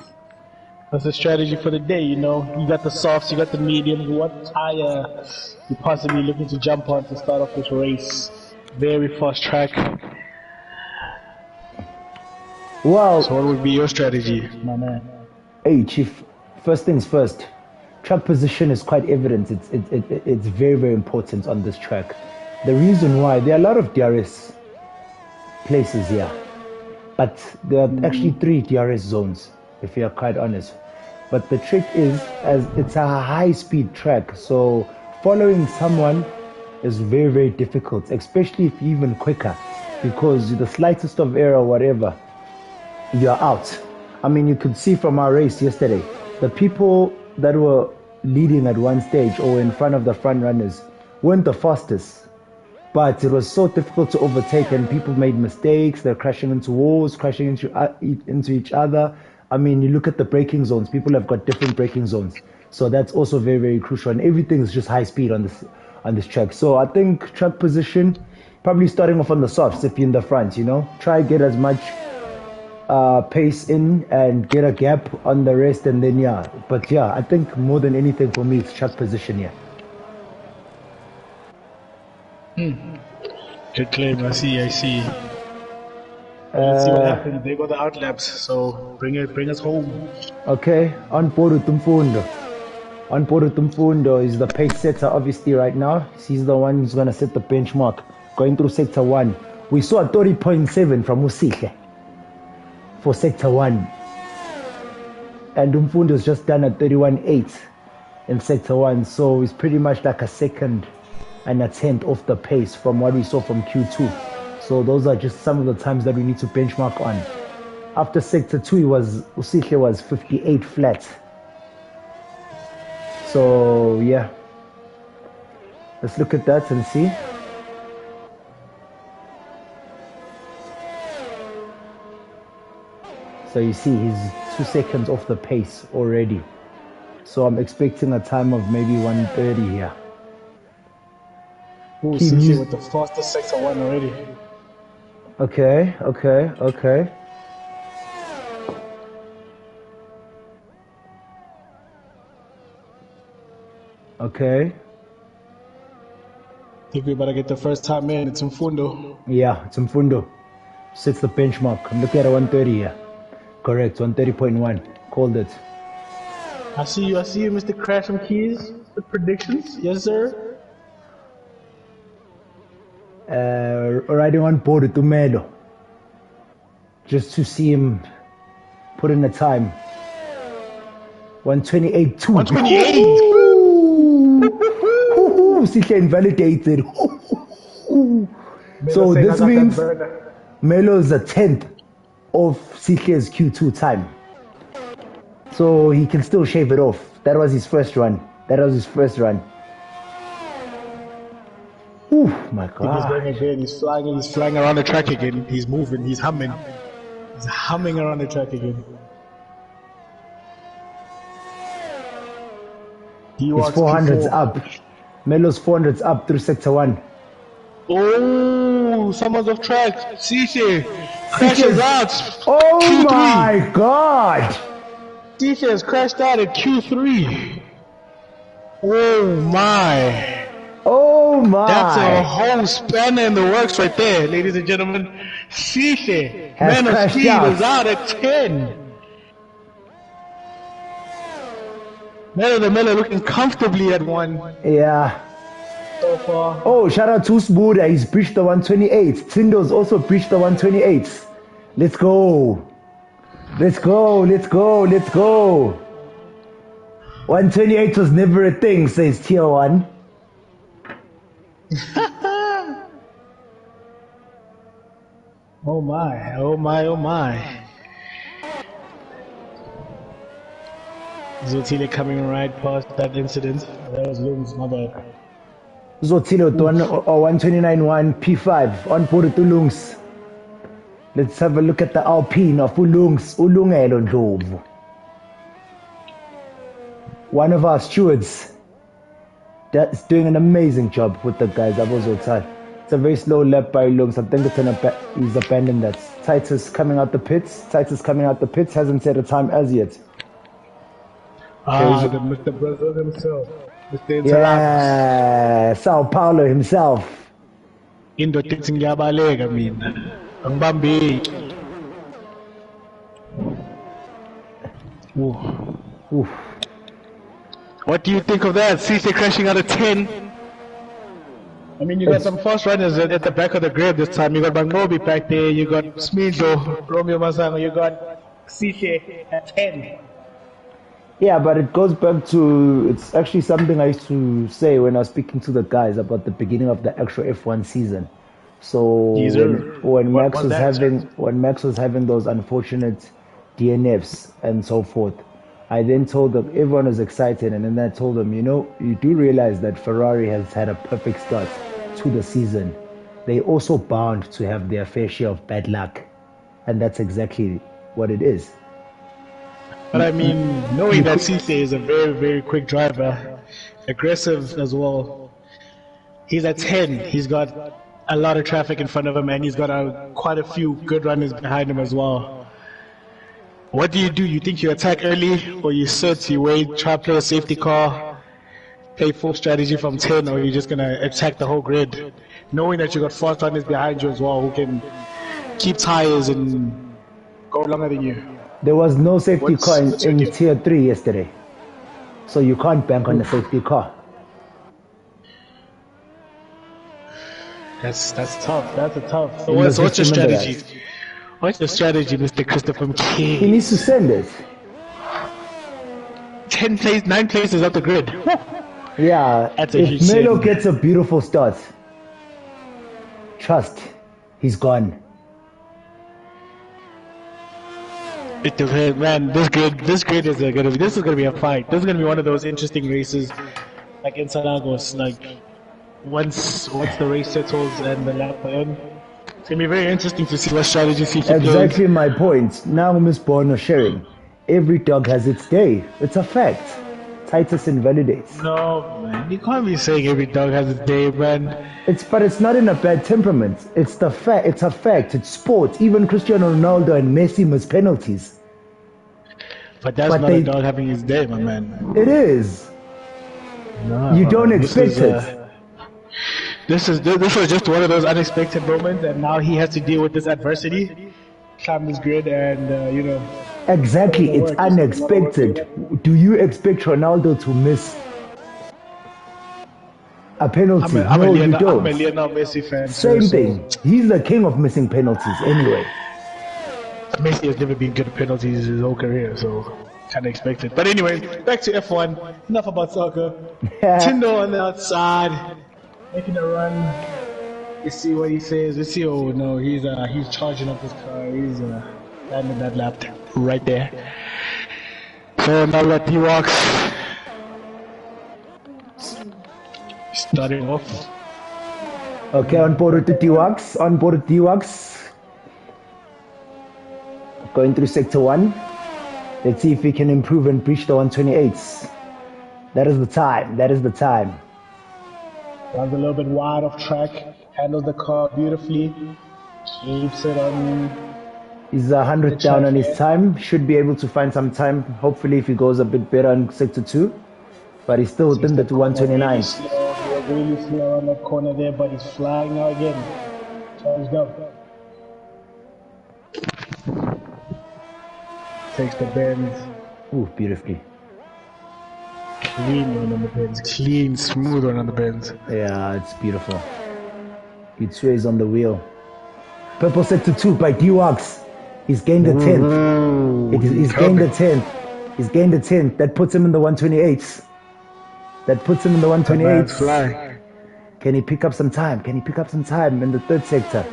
What's the strategy for the day? You know, you got the softs, you got the mediums. What tire you possibly looking to jump on to start off this race? Very fast track. Wow. So what would be your strategy, my man? Hey, Chief. First things first. Track position is quite evident. It's very, very important on this track. The reason why, there are a lot of DRS places here, but there are actually 3 DRS zones, if you're quite honest. But the trick is, as it's a high-speed track, so following someone is very, very difficult, especially if you're even quicker, because the slightest of error or whatever, you're out. I mean, you could see from our race yesterday, the people that were leading at one stage or in front of the front runners weren't the fastest, but it was so difficult to overtake, and people made mistakes. They're crashing into walls, crashing into each other. I mean, you look at the braking zones, people have got different braking zones, so that's also very, very crucial, and everything is just high speed on this track. So I think track position, probably starting off on the softs if you're in the front, you know, try get as much pace in and get a gap on the rest, and then but I think more than anything for me, it's track position here. Good claim. I see. Let's see what happens. They got the outlaps, so bring us home. Okay, on board with Mfundo. Is the pace setter obviously right now. He's the one who's gonna set the benchmark going through sector 1. We saw a 30.7 from Usihle for sector 1, and Mfundo's just done a 31.8 in sector 1, so it's pretty much like a second and a tenth off the pace from what we saw from Q2. So those are just some of the times that we need to benchmark on. After sector 2, Usihle was 58 flat. So let's look at that and see. So you see he's 2 seconds off the pace already. So I'm expecting a time of maybe 1:30 here. Usihle with the fastest sector 1 already. Okay. Okay. I think we better get the first time in. It's Mfundo. Yeah, it's Mfundo. Sets the benchmark. I'm looking at a 1:30 here. Correct, 1:30.1. Called it. I see you, Mr. Crash and Keys. The predictions, yes, sir. Riding on board with Melo, just to see him put in a time. 1:28.2. 1:28. Sihle invalidated. So this means Melo is a 10th of Sihle's Q2 time. So he can still shave it off. That was his first run. Oh my God. He's going again. He's flying around the track again. He's moving. He's humming. He's humming around the track again. His 400's up. Melo's 400's up through sector 1. Oh, someone's off track. Sihle crashes out. Oh Q3. My God. Sihle has crashed out at Q3. Oh my. That's a whole spanner in the works right there, ladies and gentlemen. Sihle, Man of Speed, is out at 10. Melo looking comfortably at one Yeah. so far. Oh, shout out to Sbuda. He's breached the 128. Tindo's also breached the 128. Let's go. Let's go. Let's go. Let's go. 128 was never a thing, says Tier 1. Oh my, oh my, oh my. Zotile coming right past that incident. That was Looms, my bad. Zotilo 129-1 P5 on board to Lungs. Let's have a look at the Alpine of Ulungs, Ulungelo Ndlovu. One of our stewards that's doing an amazing job with the guys. It's a very slow lap by Lungs. I think he's abandoned that. Titus coming out the pits. Hasn't set a time as yet. The Mr. Brazil himself. Mr. Interlagos. Yeah, Sao Paulo himself. Indoda ithi ngiyabaleka mina. Angibambeki. Oof. What do you think of that? CC crashing out of 10. I mean, you got some fast runners at the back of the grid this time. You got Bangobi back there. You got Smido, Romeo Masango. You got CC at 10. Yeah, but it goes back to, it's actually something I used to say when I was speaking to the guys about the beginning of the actual F1 season. So when Max was having those unfortunate DNFs and so forth, I then told them, everyone was excited, and then I told them, you do realize that Ferrari has had a perfect start to the season. They also bound to have their fair share of bad luck, and that's exactly what it is. But I mean, knowing that Cisse is a very, very quick driver, aggressive as well, he's at 10. He's got a lot of traffic in front of him, and he's got quite a few good runners behind him as well. What do? You think you attack early, or you sit, you wait, try to play a safety car, play full strategy from 10, or you're just going to attack the whole grid, knowing that you got fast runners behind you as well who can keep tires and go longer than you? There was no safety car in Tier 3 yesterday. So you can't bank on the safety car. That's tough. That's a tough. So what's your strategy? What's your strategy, Mr. Christopher McKay? He needs to send it. 9 places up the grid. Yeah, if Melo gets a beautiful start, trust, he's gone. Man, this grid is gonna be a fight. This is gonna be one of those interesting races, like in Interlagos. Like once the race settles and the lap end, it's gonna be very interesting to see what strategies he plays. Exactly my point. Now, Miss Bono sharing, every dog has its day. It's a fact. Titus invalidates. No, man, you can't be saying every dog has its day, man. But it's not in a bad temperament. It's the fact. It's a fact. It's sport. Even Cristiano Ronaldo and Messi miss penalties. But that's not a dog having his day, my man. It is. No, you don't expect it. This was just one of those unexpected moments, and now he has to deal with this adversity, climb this grid, and Exactly, it's unexpected. Do you expect Ronaldo to miss a penalty? No, you don't. I'm a Lionel Messi fan. Same thing. He's the king of missing penalties anyway. Messi has never been good at penalties his whole career, so kind of expected. But anyway, back to F1. Enough about soccer. Tindo on the outside, making a run. Let's see what he says. Let's see. Oh no, he's charging up his car. He's landing that lap right there. So now that he walks, starting off. Okay, on board with T-Wax. Going through sector 1. Let's see if we can improve and breach the 128s. That is the time. Runs a little bit wide of track. Handles the car beautifully. Keeps it on. He's 100 down on his time. Should be able to find some time. Hopefully, if he goes a bit better in sector 2. But he's still within the 129. He's really slow on that corner there, but he's flying now again. Charged up. Takes the bend. Ooh, beautifully. clean one on the bends. Clean, smooth one on the bends. Yeah, it's beautiful. It's is on the wheel. Purple sector 2 by D-Wax. He's gained the 10th. He's gained the 10th. He's gained the 10th. That puts him in the 128s. That puts him in the 128s. Fly. Can he pick up some time? Can he pick up some time in the third sector?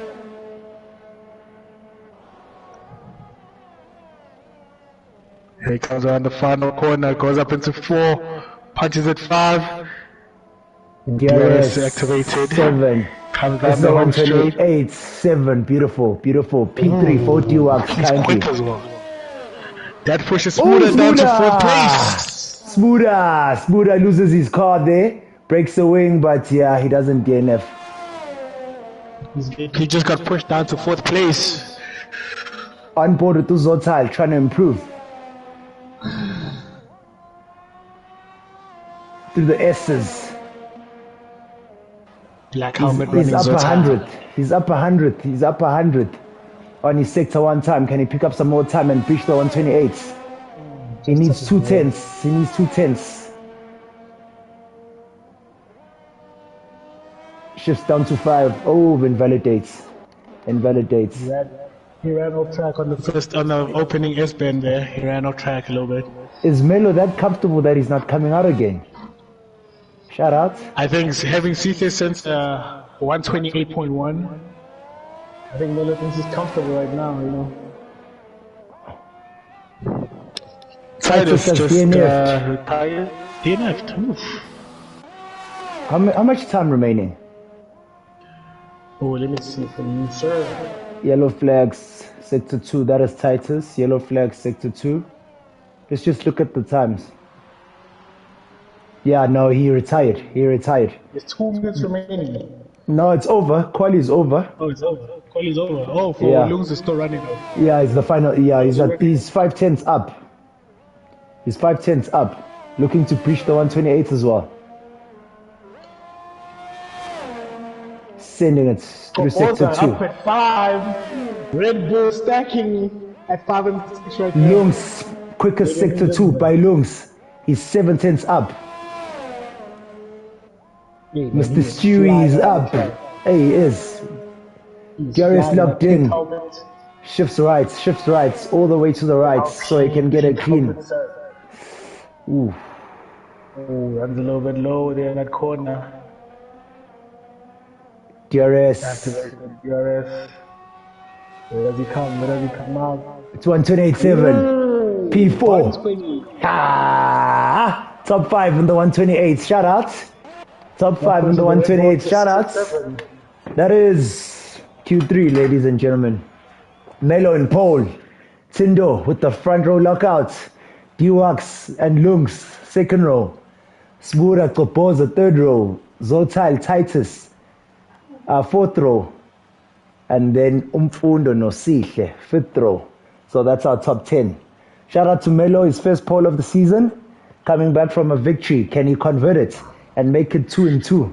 Here he comes around the final corner, goes up into 4, punches at 5. DRS activated. 7. Comes That's down the the home straight. 128, 7. Beautiful, beautiful. P3 for D-Wax He's kindly. quick as well. That pushes Smoother down to 4th place. Smoother loses his car there. Breaks the wing, but yeah, he doesn't DNF. He just got pushed down to 4th place. On board with Uzotal, trying to improve. Through the S's. Black helmet He's running up Zotal. 100. He's up 100. He's up 100 on his sector 1 time. Can he pick up some more time and reach the 128? He needs 2 tenths. He needs 2 tenths. Shifts down to 5. Oh, invalidates. Invalidates. He ran off track on the opening S bend there. He ran off track a little bit. Is Melo that comfortable that he's not coming out again? Shout out. I think having CC since 128.1. I think Melo thinks he's comfortable right now, you know. Titus has just DNF'd. retired. DNF'd. Oof. How much time remaining? Oh, let me see for you, sir. Yellow flags, sector 2. That is Titus. Yellow flags, sector 2. Let's just look at the times. Yeah, no, he retired. He retired. There's 2 minutes remaining. No, it's over. Quali is over. Oh, it's over. Quali's over. Oh, for Yeah. Lungs is still running though. Yeah, it's the final. Yeah, he's 5 tenths up. He's 5 tenths up. Looking to breach the 128 as well. Sending it through sector Both 2. are up at 5. Red Bull stacking at 5 and 6 right now. Lungs, quickest sector 2 by Lungs. He's 7 tenths up. Mr. Stewie is up. Hey, he is. Gary's locked in. Shifts right, all the way to the right so he can get it clean. Ooh. Oh, runs a little bit low there in that corner. DRS. Activated DRS. Where does he come? Where does he come out? It's 128.7. P4. 120. Ah, top 5 in the 128. Shout out. Top 5 in the 128. Shout out. That is Q3, ladies and gentlemen. Melo in pole. Tindo with the front row lockout. D-Wax and Lungs, second row. Smoother Kopoza, third row. Zotal Titus, fourth row. And then Umfundo Nosihle, fifth row. So that's our top 10. Shout out to Melo, his first pole of the season. Coming back from a victory. Can he convert it and make it 2-2?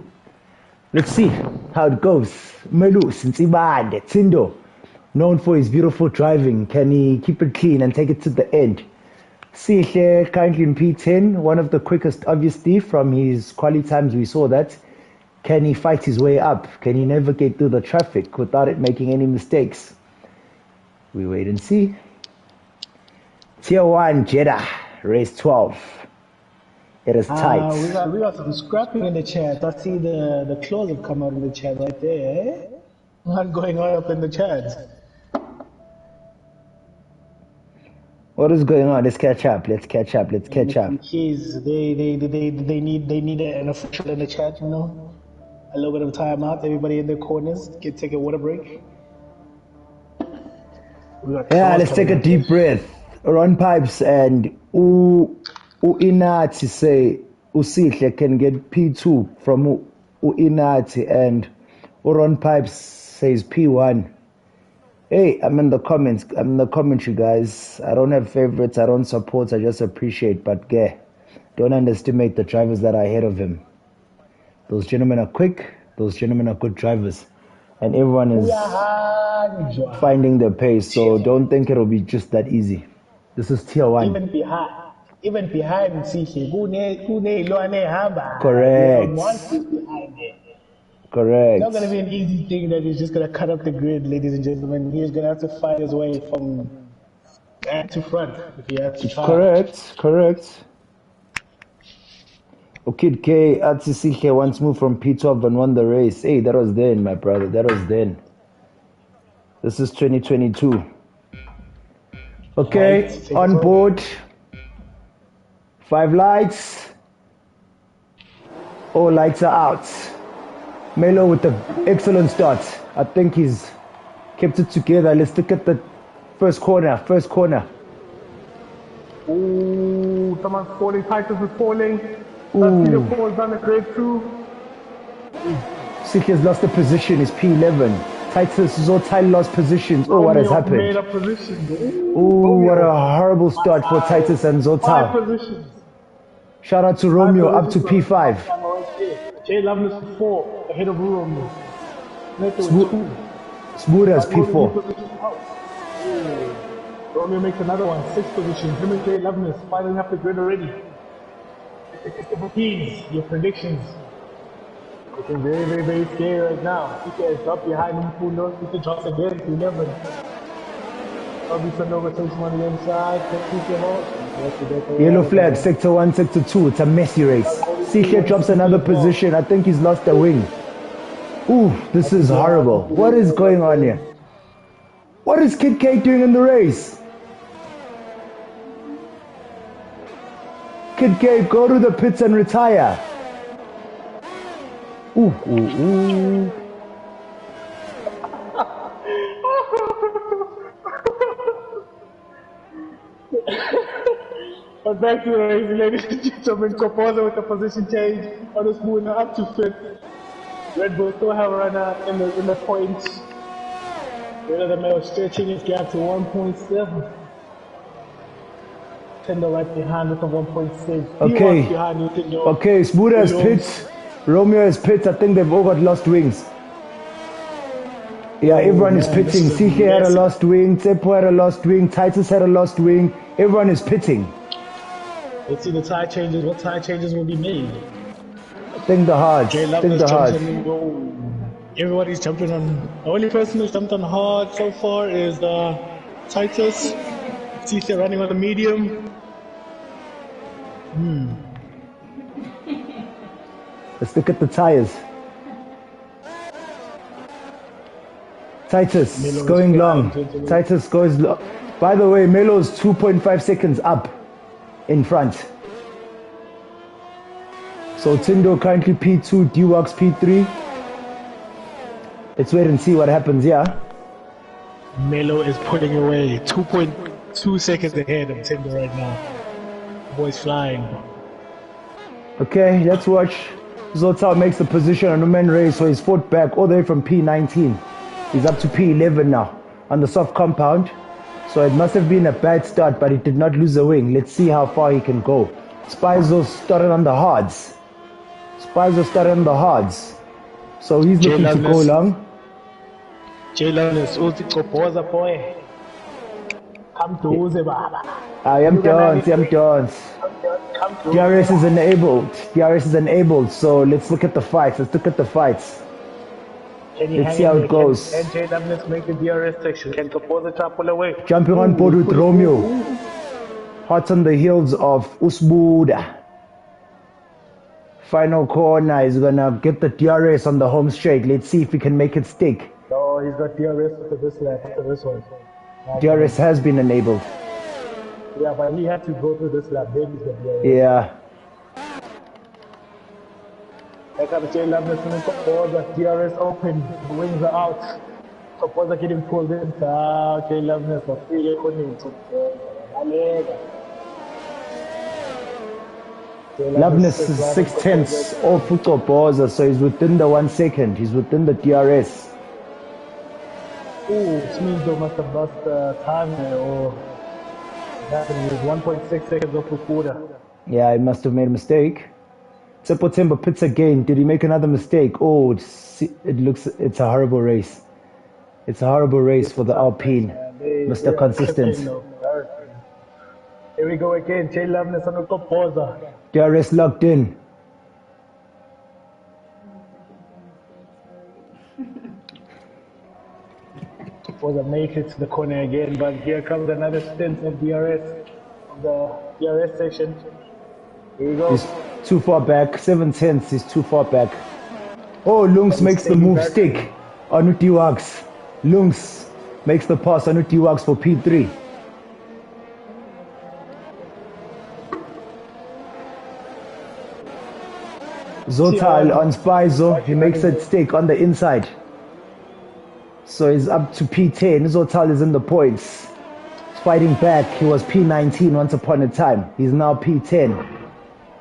Let's see how it goes. Melo, Sintsibande, Tindo, known for his beautiful driving. Can he keep it clean and take it to the end? Sihle currently in P10, one of the quickest, obviously, from his quali times we saw that. Can he fight his way up? Can he navigate through the traffic without it making any mistakes? We wait and see. Tier 1 Jeddah, race 12. It is tight. We got some scrapping in the chat. I see the claws have come out in the chat right there. Eh? Not going on up in the chat. What is going on? Let's catch up. Let's catch up. Keys, they need an official in the chat, you know. A little bit of time out. Everybody in their corners. Take a water break. Yeah, let's take a deep breath. Ron Pipes and Inati say Usihle can get P2 from Inati, and Ron Pipes says P1. Hey, I'm in the comments. I'm in the commentary, guys. I don't have favorites. I don't support. I just appreciate. But don't underestimate the drivers that are ahead of him. Those gentlemen are quick. Those gentlemen are good drivers. And everyone is finding their pace. So don't think it'll be just that easy. This is tier 1. Even behind. even behind Sihle, Kune Luane Hamba. Correct. One is behind there. Correct. It's not going to be an easy thing that he's just going to cut up the grid, ladies and gentlemen. He's going to have to fight his way from back to front if he has to try. Correct. Kid K, Atsisihle once moved from P12 and won the race. Hey, that was then, my brother. That was then. This is 2022. Okay, Right, on board. 5 lights. All lights are out. Melo with the excellent start. I think he's kept it together. Let's look at the first corner. Ooh, someone's falling. Titus is falling. Ooh. Peter falls down the grade 2. Sihle has lost the position. It's P11. Titus Zotai lost positions. Oh, what has happened? Made up position. Ooh, what a horrible start for Titus and 5 Zotai. positions. Shout out to Romeo up to P5. Jay Loveless 4 ahead of Romeo. Neto Smooth- 2. Smooth as P4. Romeo makes another one, 6th position. Him and Jay Loveless fighting up the grid already. Your predictions. Looking very, very, very scary right now. Pika is up behind him. Who knows? Pika drops again to 11. Probably Sanogo takes one on the inside. Yellow flag, sector 1, sector 2. It's a messy race. Sihle drops another position. I think he's lost a wing. Ooh, this is horrible. What is going on here? What is Kid K doing in the race? Kid K, go to the pits and retire. Ooh. But back to the race, ladies and gentlemen. Corpoza with the position change on the Spooner up to 5th. Red Bull still have a runner in the points. Red of the Male stretching his gap to 1.7. Tendo right behind with a 1.6. Okay. Behind you, Tendo. Okay, Smuda has pits. Romeo has pits. I think they've all got lost wings. Yeah, everyone is pitting. Sihle had a lost wing. Tsepo had a lost wing. Titus had a lost wing. Everyone is pitting. Let's see the tire changes. What tire changes will be made? Think the hards. Jay Think Loveless the jumps hards. in and go. Everybody's jumping on. The only person who's jumped on hard so far is Titus. Sihle running on the medium. Let's look at the tires. Titus Melo is going long. flying. Titus goes long. By the way, Melo's 2.5 seconds up in front. So Tindo currently P2, Dworks P3. Let's wait and see what happens here. Melo is putting away 2.2 seconds ahead of Tinder right now. Boy's flying. Okay, let's watch. Zotao makes the position on the men race, so he's fought back all the way from P19. He's up to P11 now on the soft compound. So it must have been a bad start, but he did not lose a wing. Let's see how far he can go. Spizo started on the hards. So he's looking to go long. Jay Loveless, uthi Corpoza boy. Come to Uze Baba. I am done. Come to DRS is enabled. So let's look at the fights. Let's see how it goes. And Jay Loveless make the DRS section. Can Corpoza topple away? Jumping on board with Romeo. Hot on the heels of Usbuda. Final corner is gonna get the DRS on the home straight. Let's see if we can make it stick. No, he's got DRS after this lap, after this one. DRS has been enabled. Yeah, but he had to go through this lap. Then he's got DRS. Yeah. Here comes Jay Loveless and Corpoza. DRS open. The wings are out. Corpoza getting pulled in. Jay Loveless. Loveness is 6/10 off Ucoboza, so he's within the 1 second. He's within the DRS. Ooh, Smeezo must have lost time there, or that was 1.6 seconds off Fukuda. Yeah, he must have made a mistake. Tsepo Temba pits again. Did he make another mistake? Oh, it's a horrible race. It's a horrible race for the Alpine. Mr. Consistent. Here we go again. Jay Loveness on the composer. DRS locked in. Composer makes it to the corner again, but here comes another stint of DRS, the DRS section. Here we go. He's too far back. 7/10. He's too far back. Oh, Lungs makes the move stick on Utiwax. Lungs makes the pass on Utiwax for P3. Zotal on Spizo. He makes it stick on the inside. So he's up to P10. Zotal is in the points. He's fighting back. He was P19 once upon a time. He's now P10.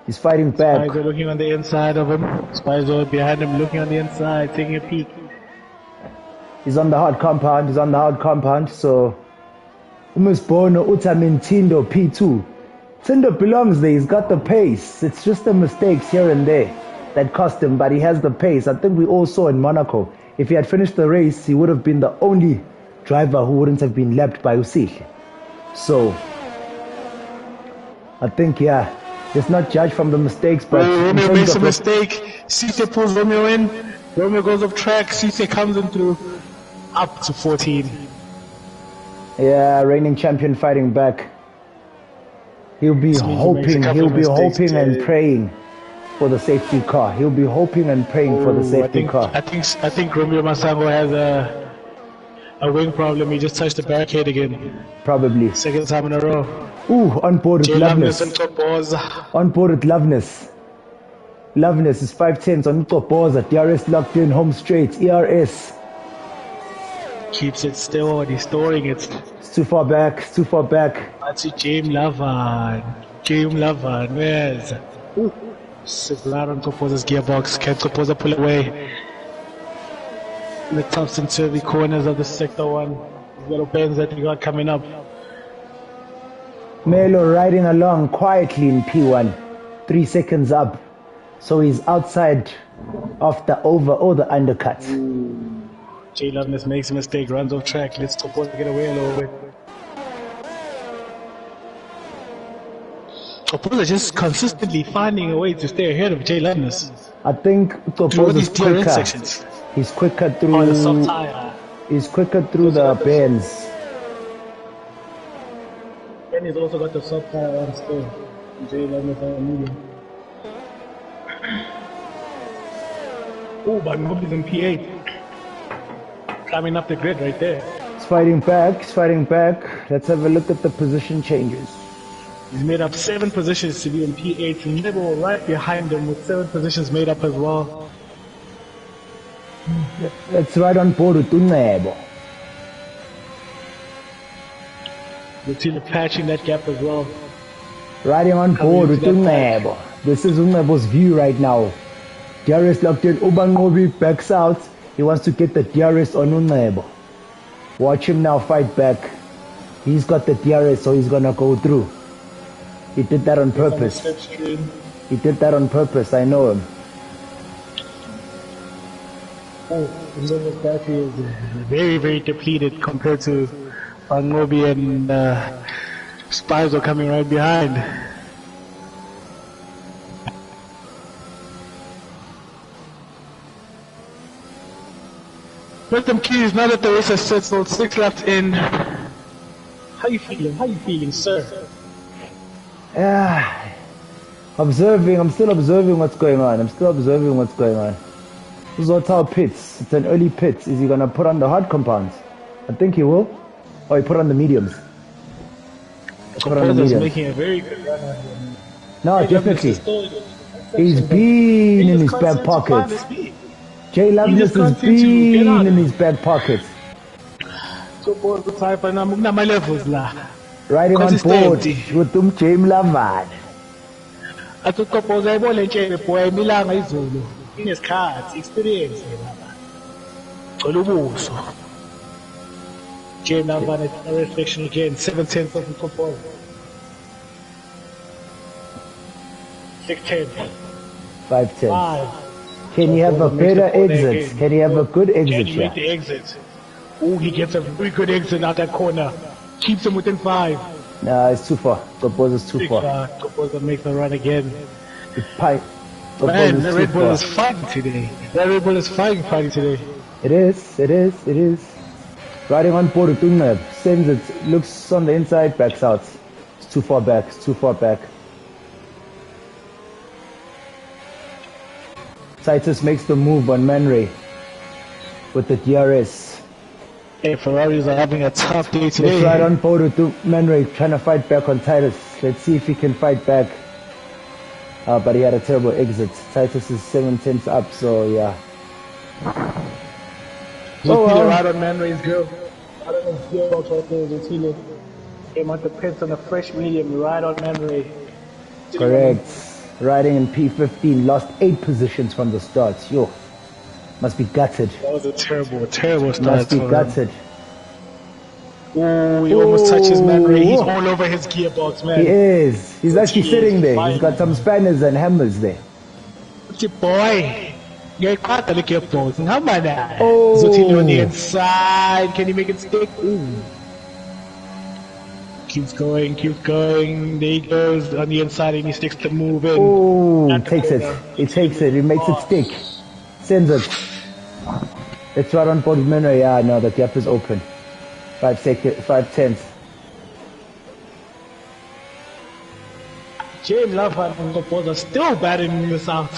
He's fighting back. Spizo looking on the inside of him. Spizo behind him looking on the inside, taking a peek. He's on the hard compound. He's on the hard compound. So Umusbono Utamin Tindo P2. Tindo belongs there. He's got the pace. It's just the mistakes here and there that cost him, but he has the pace. I think we all saw in Monaco. If he had finished the race, he would have been the only driver who wouldn't have been lapped by Usihle. So I think, yeah, let's not judge from the mistakes, but Romeo makes a mistake. Cisse pulls Romeo in. Romeo goes off track. Cisse comes in through up to 14. Yeah, reigning champion fighting back. He'll be hoping and praying for the safety car. He'll be hoping and praying for the safety car. I think Romeo Masango has a wing problem. He just touched the barricade again. Probably. Second time in a row. Ooh, on board with Loveness. On board with Loveness. Loveness is 5/10 on Utopoza. DRS locked in, home straight. ERS. Keeps it still and he's storing it. It's too far back. It's too far back. That's it, James Lavan. Where's? Ooh. Sits right on Topoza's gearbox. Can Topoza pull away? In the tops and turvy corners of the sector one. Little bends that he got coming up. Melo riding along quietly in P1. 3 seconds up. So he's outside of the over or the undercut. Jay Loveness makes a mistake, runs off track. Let's Topoza get away a little bit. Topoza just consistently finding a way to stay ahead of Jay Loveness. I think Topoza's quicker. Sections. He's quicker through. Oh, the soft tire. He's quicker through the bends. And he's also got the soft tire on still. Jay Loveness on medium. Oh, but nobody's in P8. Climbing up the grid right there. He's fighting back. He's fighting back. Let's have a look at the position changes. He's made up 7 positions to be in P8. Nebo right behind him with 7 positions made up as well. Let's ride on board with Unebo. Lutila patching that gap as well. Riding on board with Unebo. This is Unebo's view right now. DRS locked in. Ubangobi backs out. He wants to get the DRS on Unebo. Watch him now fight back. He's got the DRS, so he's gonna go through. He did that on purpose. He did that on purpose. I know him. Oh, Unebo's battery is very, very depleted compared to Bangobi and Spizo coming right behind. Rhythm Keys, now that the race has settled, 6 laps in. How you feeling? How you feeling, sir? Observing. I'm still observing what's going on. Zotal pits. It's an early pit. Is he gonna put on the hard compounds? I think he will. Or he put on the mediums. Composer's making a very good run out here. No, definitely. He's been in his back pockets. Jay Loveness has been in his back pockets. Riding on board with James Lavan. James Lavan at a reflection again, 7/10 of the football. 6/10. 5/10. Can he have a better exit? Can he have a good exit here? The exit. Oh, he gets a very good exit out that corner. Keeps him within 5. Nah, it's too far. Gopoza's too far. Gopoza makes a run again. Pipe. Man, the Red Bull is fighting today. That Red Bull is fighting today. It is. Riding on board Tunab. Sends it, looks on the inside, backs out. It's too far back. Titus makes the move on Man Ray with the DRS. Hey, Ferraris are having a tough day today. Let's ride on board with Man Ray trying to fight back on Titus. Let's see if he can fight back. But he had a terrible exit. Titus is 7 tenths up, so yeah. Right on Man Ray's girl. Right on his girl right there, Zutile. Came out the pits on a fresh medium, right on Man Ray. Correct. Riding in P15, lost 8 positions from the start. Yo, must be gutted. That was a terrible start. Must be gutted. Oh, he almost touches Man Ray. He's all over his gearbox, man. He is. He's actually sitting there. He's got some spanners and hammers there. Boy. You're part of the gearbox. How about that? Oh. Zutile on the inside. Can he make it stick? Ooh. Keeps going. There he goes on the inside and he sticks to move in. Oh, takes it. He takes it. He makes it stick. Sends it. It's right on board with Man Ray. Yeah, no, the gap is open. 5 tenths. Jane Lava and Gopoza still battling this out.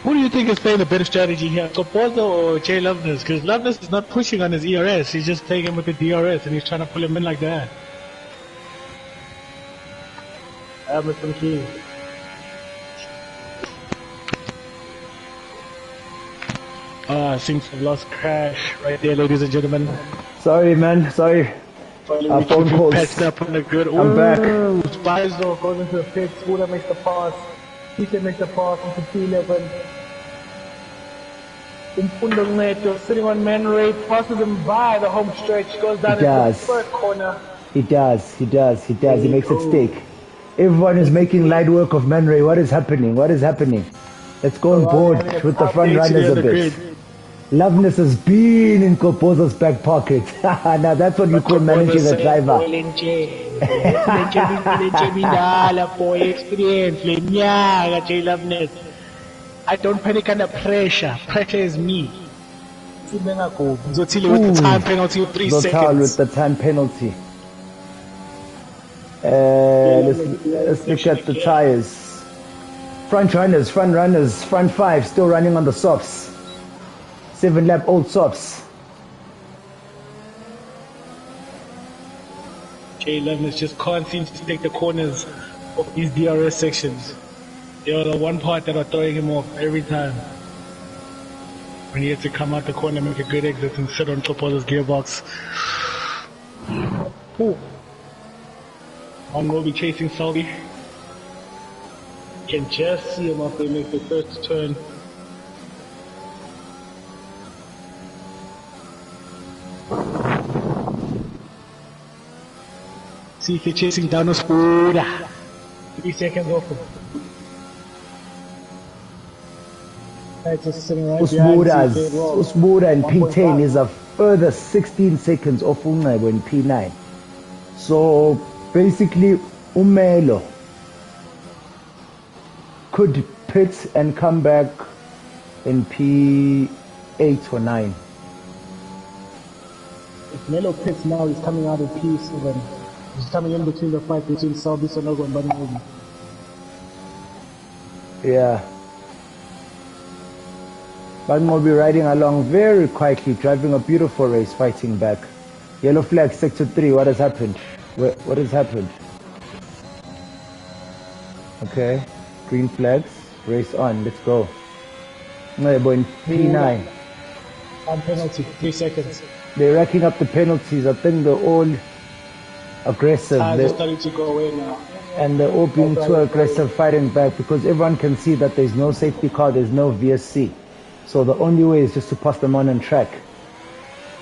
Who do you think is playing the better strategy here, Gopoza or Jay Loveness? Because Loveness is not pushing on his ERS, he's just playing him with the DRS and he's trying to pull him in like that. Mr. Key. Seems to have lost Crash right there, ladies and gentlemen. Sorry, man. Sorry. Our phone calls. Patched up on the good. I'm back. Spizo goes into the pit. Scooter makes the pass. Peter makes the pass into P11. Umfundo Neto sitting on Man Ray, passes him by the home stretch, goes down into the third corner. He does. He makes it stick. Everyone is making light work of Man Ray. What is happening? Let's go on board with the front runners a bit. Loveness has been in Gopoza's back pocket. Now that's what you call managing a driver. I don't panic under pressure. Pressure is me. Zutile with the time penalty of 3 seconds. Zotal with the time penalty. Let's look at the tires. Front runners, front 5 still running on the softs. 7-lap old softs. Jay Loveness just can't seem to take the corners of these DRS sections. They are the one part that are throwing him off every time. When he has to come out the corner, make a good exit and sit on top of his gearbox. Ooh. One will be chasing Salvi. Can just see him after he makes the first turn. See if you're chasing down Ospuda. 3 seconds off. Just sitting right Usbuda in P10 is a further 16 seconds off Unaibo in P9. So basically Umelo could pit and come back in P8 or 9. If Melo pits now, he's coming out of P7. He's coming in between the fight between Salvi Sonogo and Bunny Obi. Yeah. Bunny will be riding along very quietly, driving a beautiful race, fighting back. Yellow flag, sector 3, what has happened? What has happened? Okay, green flags, race on, let's go. No, boy, in P9. One penalty, 3 seconds. They're racking up the penalties. I think they're all aggressive. They're starting to go away now. And they're all being too aggressive, fighting back, because everyone can see that there's no safety car, there's no VSC. So the only way is just to pass them on track.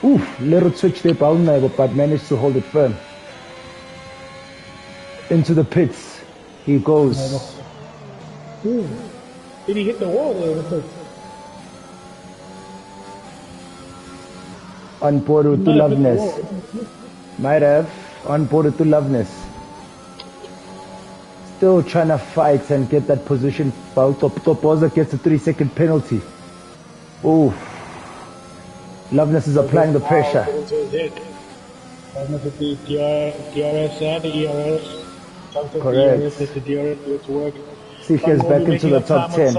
Oof, little switch there, but managed to hold it firm. Into the pits he goes. Did he hit the wall there? On board with the Might have hit the Loveness. wall. Might have. On board with the Loveness. Still trying to fight and get that position. Topoza gets a 3-second penalty. Ooh. Loveness is applying the pressure. Look at the DRS and the ERS. Correct. The DRS, let's work. Sihle is back into the top 10.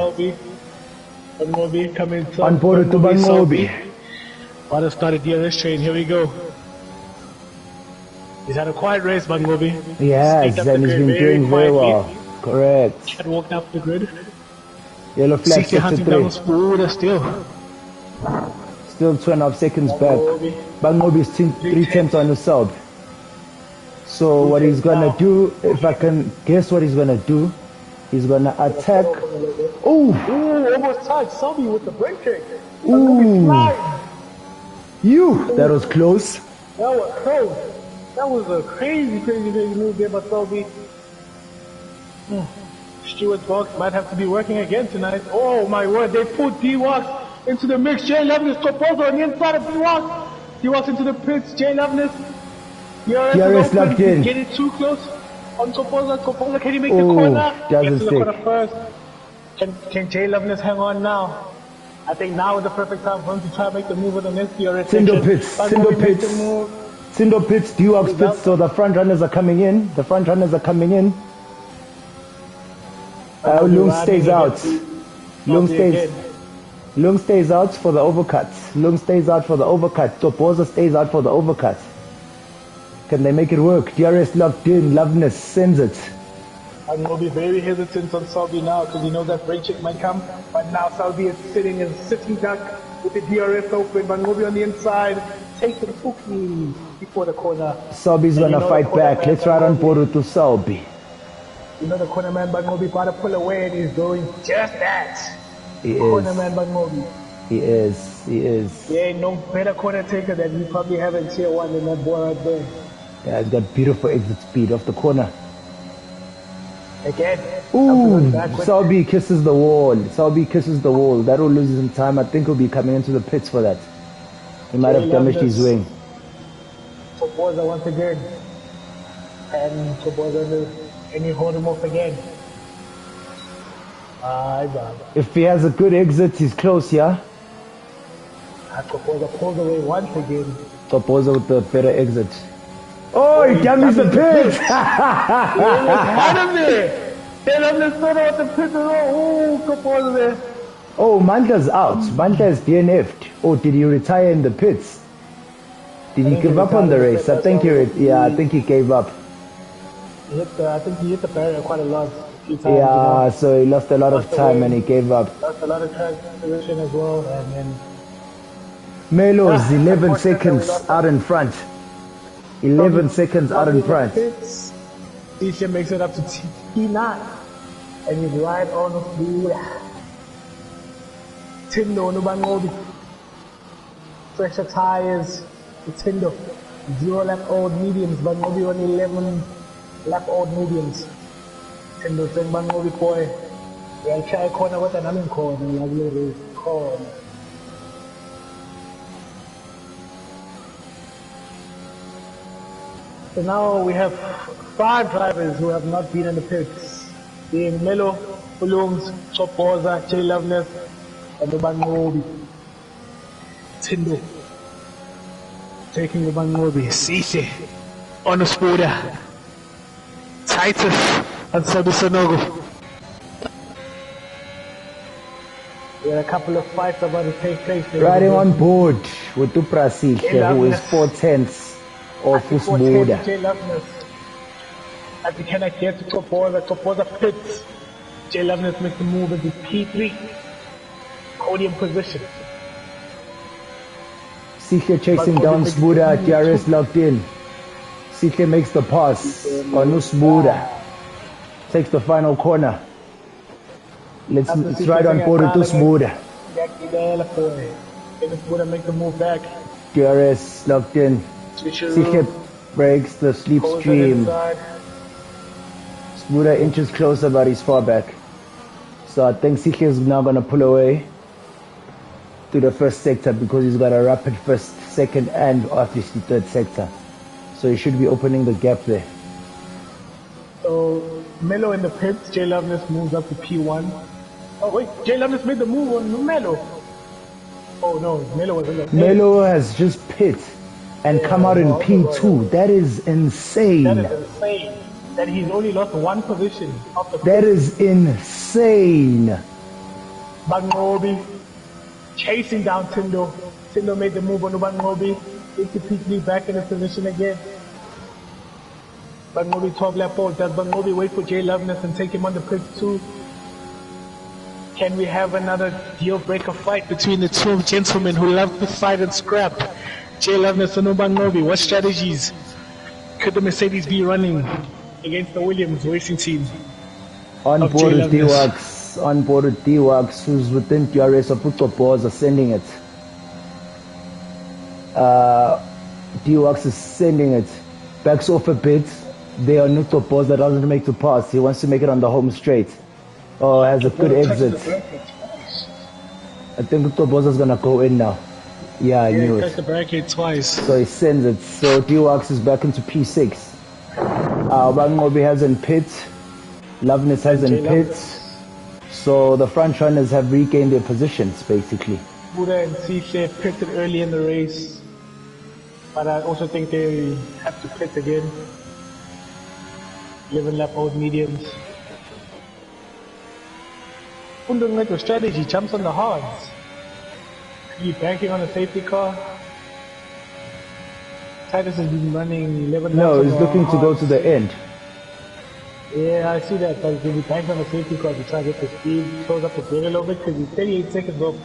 Bangobi coming top. On board with the Bangobi. About to start a DRS train, here we go. He's had a quiet race, Bangobi. Yes, and he's been doing very well. Correct. Chad walked up the grid. Yellow flag 60 hunting down Spuda still. Still 2.5 seconds back. Bangobi is 3 tenths on the sub. So what he's gonna do, if I can guess what he's gonna do, he's gonna attack. Ooh! Ooh, almost touched Selby with the brake check. Ooh! That was close. That was close. That was a crazy move there by Selby. Stuart Box might have to be working again tonight. Oh my word, they put D-Wax into the mix. Jay Loveness, Topoza on the inside of D-Wax. D-Wax into the pits, Jay Loveness. DRS locked in. Getting too close on Topoza. Topoza, can he make the corner? Doesn't Gets to the corner first. Can Jay Loveness hang on now? I think now is the perfect time for him to try to make the move with the next DRS. Sindo pits, D-Wax pits, so the front runners are coming in. Lung stays out. Lung stays out for the overcut. Topoza stays out for the overcut. Can they make it work? DRS locked in. Loveness sends it. I'm going to be very hesitant on Selby now because he knows that brake check might come. But now Selby is sitting back with the DRS open. But Bangobi on the inside. Take the cookie before the corner. Selby's going to fight back. Let's ride on board with Selby. You know the corner man Bangobi about to pull away and he's doing just that. He is. Corner man Bangobi. He is. There ain't no better corner taker than you probably have in tier 1 than that boy right there. Yeah, he's got beautiful exit speed off the corner. Again. Ooh, Selby kisses the wall. That will lose him time. I think he'll be coming into the pits for that. He might have damaged his wing. Topoza once again. And Topoza and he hold him off again. If he has a good exit, he's close, yeah? Topoza pulls away once again. Topoza with the better exit. Oh, he dummies the pit! Oh, Mandla's out. Mandla is DNF'd. Oh, did he retire in the pits? Did he give up on the race? I think he gave up. I think he hit the barrier quite a lot. Yeah, so he lost a lot of time and he gave up. Lost a lot of position as well, and then Melo's 11 seconds out in front. 11 seconds out in front. Tisha makes it up to T9. And he's right on the field. Tindo no Bangobi. Fresher tires. Tindo. 0 lap old mediums. Bangobi on 11 lap old mediums. Tindo saying Bangobi boy. We'll try corner with another corner. Lovely corner. So now we have 5 drivers who have not been in the pits, being Melo, Pulungs, Topoza, Jay Loveness, and the Bangobi. Tindo taking the Bangobi. Sise on the Spuda. Titus and Sabi Sonogo. There are a couple of fights about to take place. Riding on board with Tuprasihle, who is 4 tenths of Spuda. As he cannot get to Topoza pits. Jay Loveness makes the move into P3. Podium position. Sihle chasing down Spuda, DRS locked in. Sihle makes the pass on Spuda. Takes the final corner. Let's ride on board with Spuda. Spuda make the move back. DRS locked in. Sihle breaks the slipstream. Spuda inches closer, but he's far back. So I think Sihle is now going to pull away to the first sector because he's got a rapid first second and obviously third sector. So he should be opening the gap there. So Melo in the pits, Jay Loveness moves up to P1. Oh wait, Jay Loveness made the move on Melo. Oh no, Melo was in the pit. Melo has just pit and come out in P2. That is insane. That is insane. That he's only lost one position. That is insane. Bangobi chasing down Tindo. Tindo made the move on Bangobi. It's back in his position again. Bangobi 12 lap pole. Does Bangobi wait for Jay Loveness and take him on the pit too? Can we have another deal breaker fight between the two gentlemen who love to fight and scrap? Jay Loveness and Bangobi. What strategies could the Mercedes be running against the Williams racing team? On board with D-Wax. On board with D-Wax, who's within DRS of Utoboza sending it. D-Wax is sending it. Backs off a bit. They are Utoboza that doesn't make to pass. He wants to make it on the home straight. Oh, has a good exit. I think Utoboza is gonna go in now. Yeah, I knew he it. touched the barricade twice. So he sends it. So D-Wax is back into P6. Bangobi hasn't pit. Loveness hasn't pit. So the front runners have regained their positions, basically. Buddha and Cisse pitted early in the race. But I also think they have to pit again. 11 lap old mediums. Undungato strategy jumps on the hards. Are you banking on a safety car? Titus has been running 11 laps. No, he's looking to go to the end. Yeah, I see that, but if you bank on a safety car to try to get the speed, close up the gear a little bit, because he's 38 seconds off.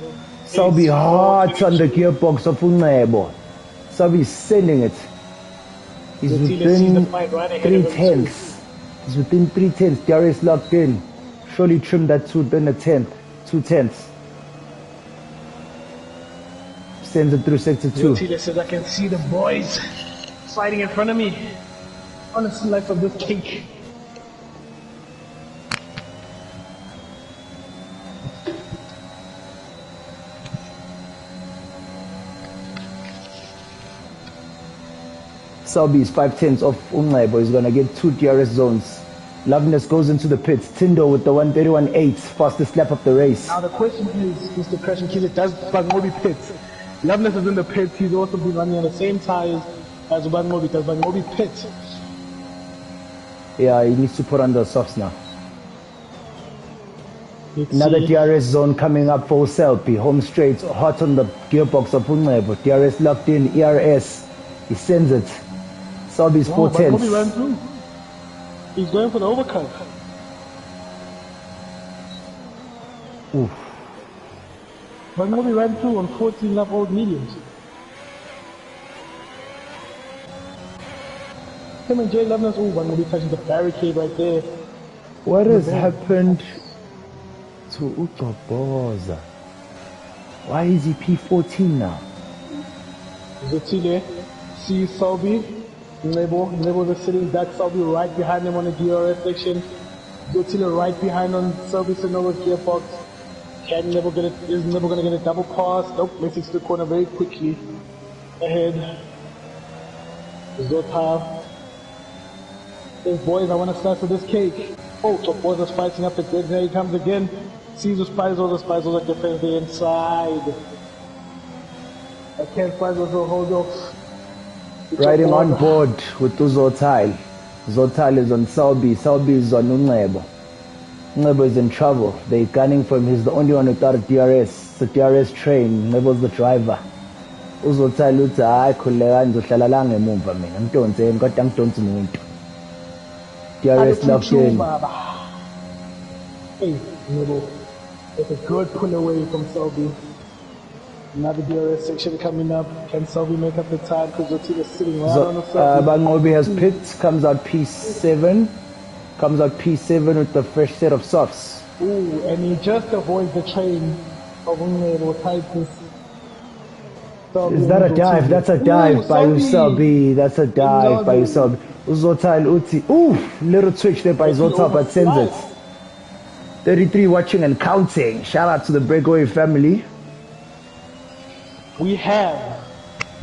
Selby hard on the gearbox of Unebo. Selby's sending it. He's within 3/10. He's within 3/10. Darius locked in. Surely trimmed that to within a 10th. 2/10. Sends it through sector 2. Tila says, I can see the boys fighting in front of me on the slice of this cake. Selby is 5/10 off Unlebo. He's going to get 2 DRS zones. Loveness goes into the pits. Tindo with the 131.8, fastest lap of the race. Now the question is, Mr. Crash and Killer, does Bangobi pit? Loveness is in the pits. He's also been running on the same tires as Bangobi. Does Bangobi pit? Yeah, he needs to put on the softs now. Let's Another see. DRS zone coming up for Selby. Home straight, hot on the gearbox of Unlebo. DRS locked in, ERS. He sends it. Selby's 4/10. Bangobi ran through. He's going for the overcut. Oof. Bangobi ran through on 14 lap old mediums. Him and Jay Loveness, ooh, Bangobi touching the barricade right there. What has happened to Utoboza? Why is he P14 now? Zotile, see Selby, Nebo is sitting back, Selby right behind him on the DRS section. Zotile right behind on Selby Sonova's gearbox. Can Nebo get it? Is Nebo gonna get a double pass? Nope, makes it to the corner very quickly. Ahead. Zota. Says, boys, I want to slice of this cake. Oh, Topoza's fighting up the grid. There he comes again. Sees the Spizo's defensively inside. I can't find those hold off. Riding on board with Zotal. Zotal is on Selby. Selby is on Unlebo. Unlebo is in trouble. They're gunning for him. He's the only one without a DRS. It's a DRS train. Unlebo's the driver. Uzotal uthi hayi khuleka ngizohlala la ngemumva mina ngidonseni kodwa ngidonsi umuntu. DRS locked in. Hey, Nebo. It's a good pull away from Selby. Another DRS section coming up. Can Selby make up the time? Because Zotile is sitting right on the Selby. Bangobi has pits, comes out P7. Comes out P7 with the fresh set of softs. Ooh, and he just avoids the train of Unlebo Titus. Is that a dive? That's a dive by Selby. That's a dive by Selby. Uzotal Uti. Ooh, little twitch there by Zotal, but sends it. 33 watching and counting. Shout out to the Breakaway family. We have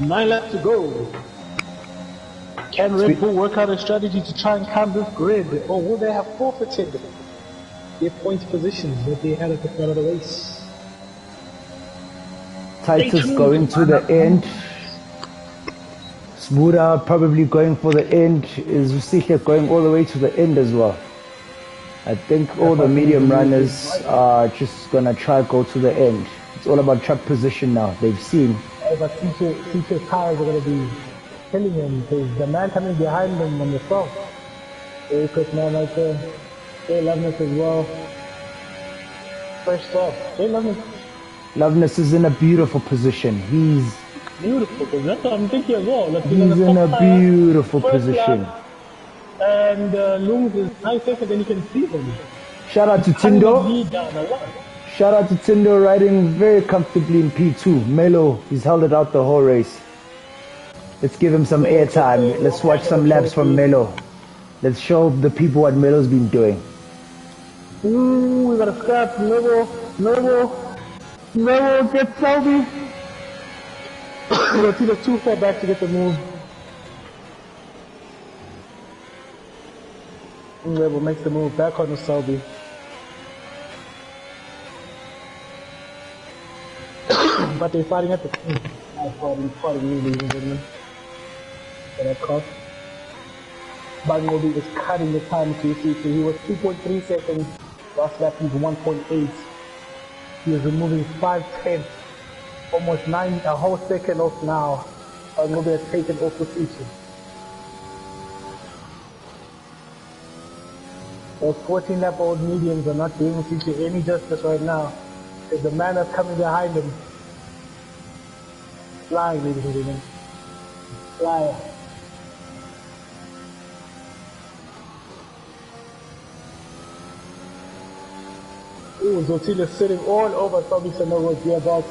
9 laps to go. Can Red Bull work out a strategy to try and calm this grid, or will they have forfeited their point positions that they had at the start of the race? Titus going to the end. Smuda probably going for the end. Is Usihle going all the way to the end as well? I think all the medium runners are just gonna try go to the end. It's all about track position now. They've seen. But CK tires are gonna be killing him because the man coming behind him on the front. Very quick man right there. Jay Loveness as well. First off, Jay Loveness. Loveness is in a beautiful position. He's beautiful, because that's what I'm thinking as well. Like, he's in a beautiful position. And Lungs is 9 seconds, then you can see them. Shout out to Tindo. Shout out to Tindo riding very comfortably in P2. Melo, he's held it out the whole race. Let's give him some airtime. Let's watch some laps from Melo. Let's show the people what Melo's been doing. Ooh, we got a scrap. Melo gets Selby. We'll see the 2 far back to get the move. Rebel makes the move back on the Selby. But they're fighting at the fighting me, ladies and gentlemen. For that cost. Bagnobi is cutting the time to see. So he was 2.3 seconds. Last lap he's 1.8. He is removing 5/10. Almost 9, a whole second off now. Bagnobi has taken off the feature. Those 14-lap-old mediums are not doing feature any justice right now. Because the man that's coming behind him. Flying, ladies and gentlemen. Flyer. Ooh, Zotilia sitting all over Tommy Sanogo's gearbox.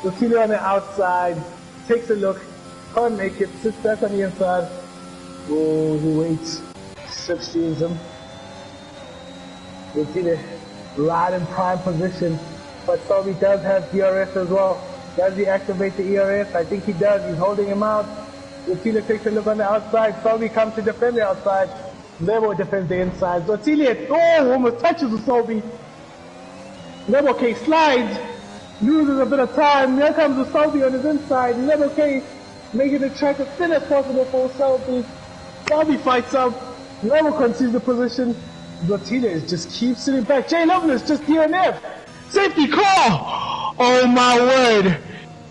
Zotilia on the outside, takes a look, can't make it, sits back on the inside. Oh, he waits, sees him. Zotilia right in prime position, but Tommy does have DRS as well. Does he activate the ERS? I think he does. He's holding him out. Zotilia takes a look on the outside. Sobi comes to defend the outside. Lebo defends the inside. Zotilia, almost touches the Sobi. Lebo K slides, loses a bit of time. Here comes the Sobi on his inside. Lebo K making the track as thin as possible for Sobi. Sobi fights up. Lebo concedes the position. Zotilia just keeps sitting back. Jay Loveness just DNF. Safety car! Oh my word!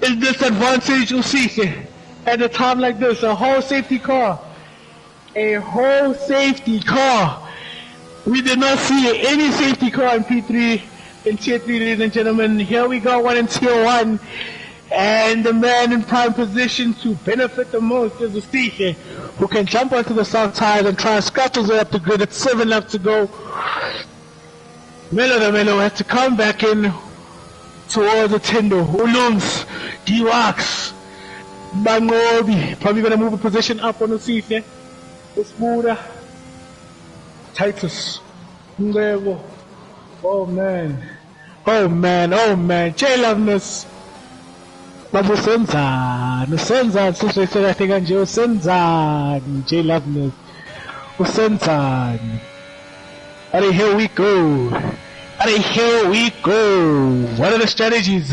Is this advantage Usise? At a time like this, a whole safety car. A whole safety car. We did not see any safety car in P3, in Tier 3, ladies and gentlemen. Here we go, one in Tier 1. And the man in prime position to benefit the most is Usise, who can jump onto the soft tires and try and scratch his way up the grid at 7 laps to go. Melo has to come back in towards the Tindo. Ulums, D-Wax, Bangobi, probably gonna move a position up on the Usise. Usmuda, Titus, Ngebo. Oh man, Jay Loveness. Babu Senzan, sisho I think nje Senzan, Jay Loveness, Senzan. Alright, here we go. What are the strategies?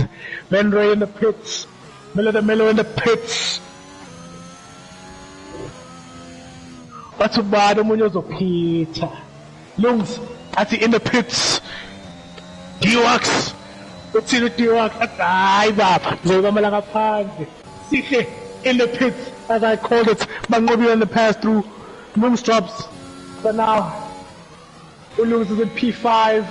Menroy in the pits. Melo in the pits. What's about the Munyozo Peter? Lungs at the in the pits. D-Wax. Let's see the D-Wax. Ay, bab. Zoba malangapande. Sihle in the pits, as I called it. Bangobi on the pass through. Lungs drops. But now, Ulums is in P5.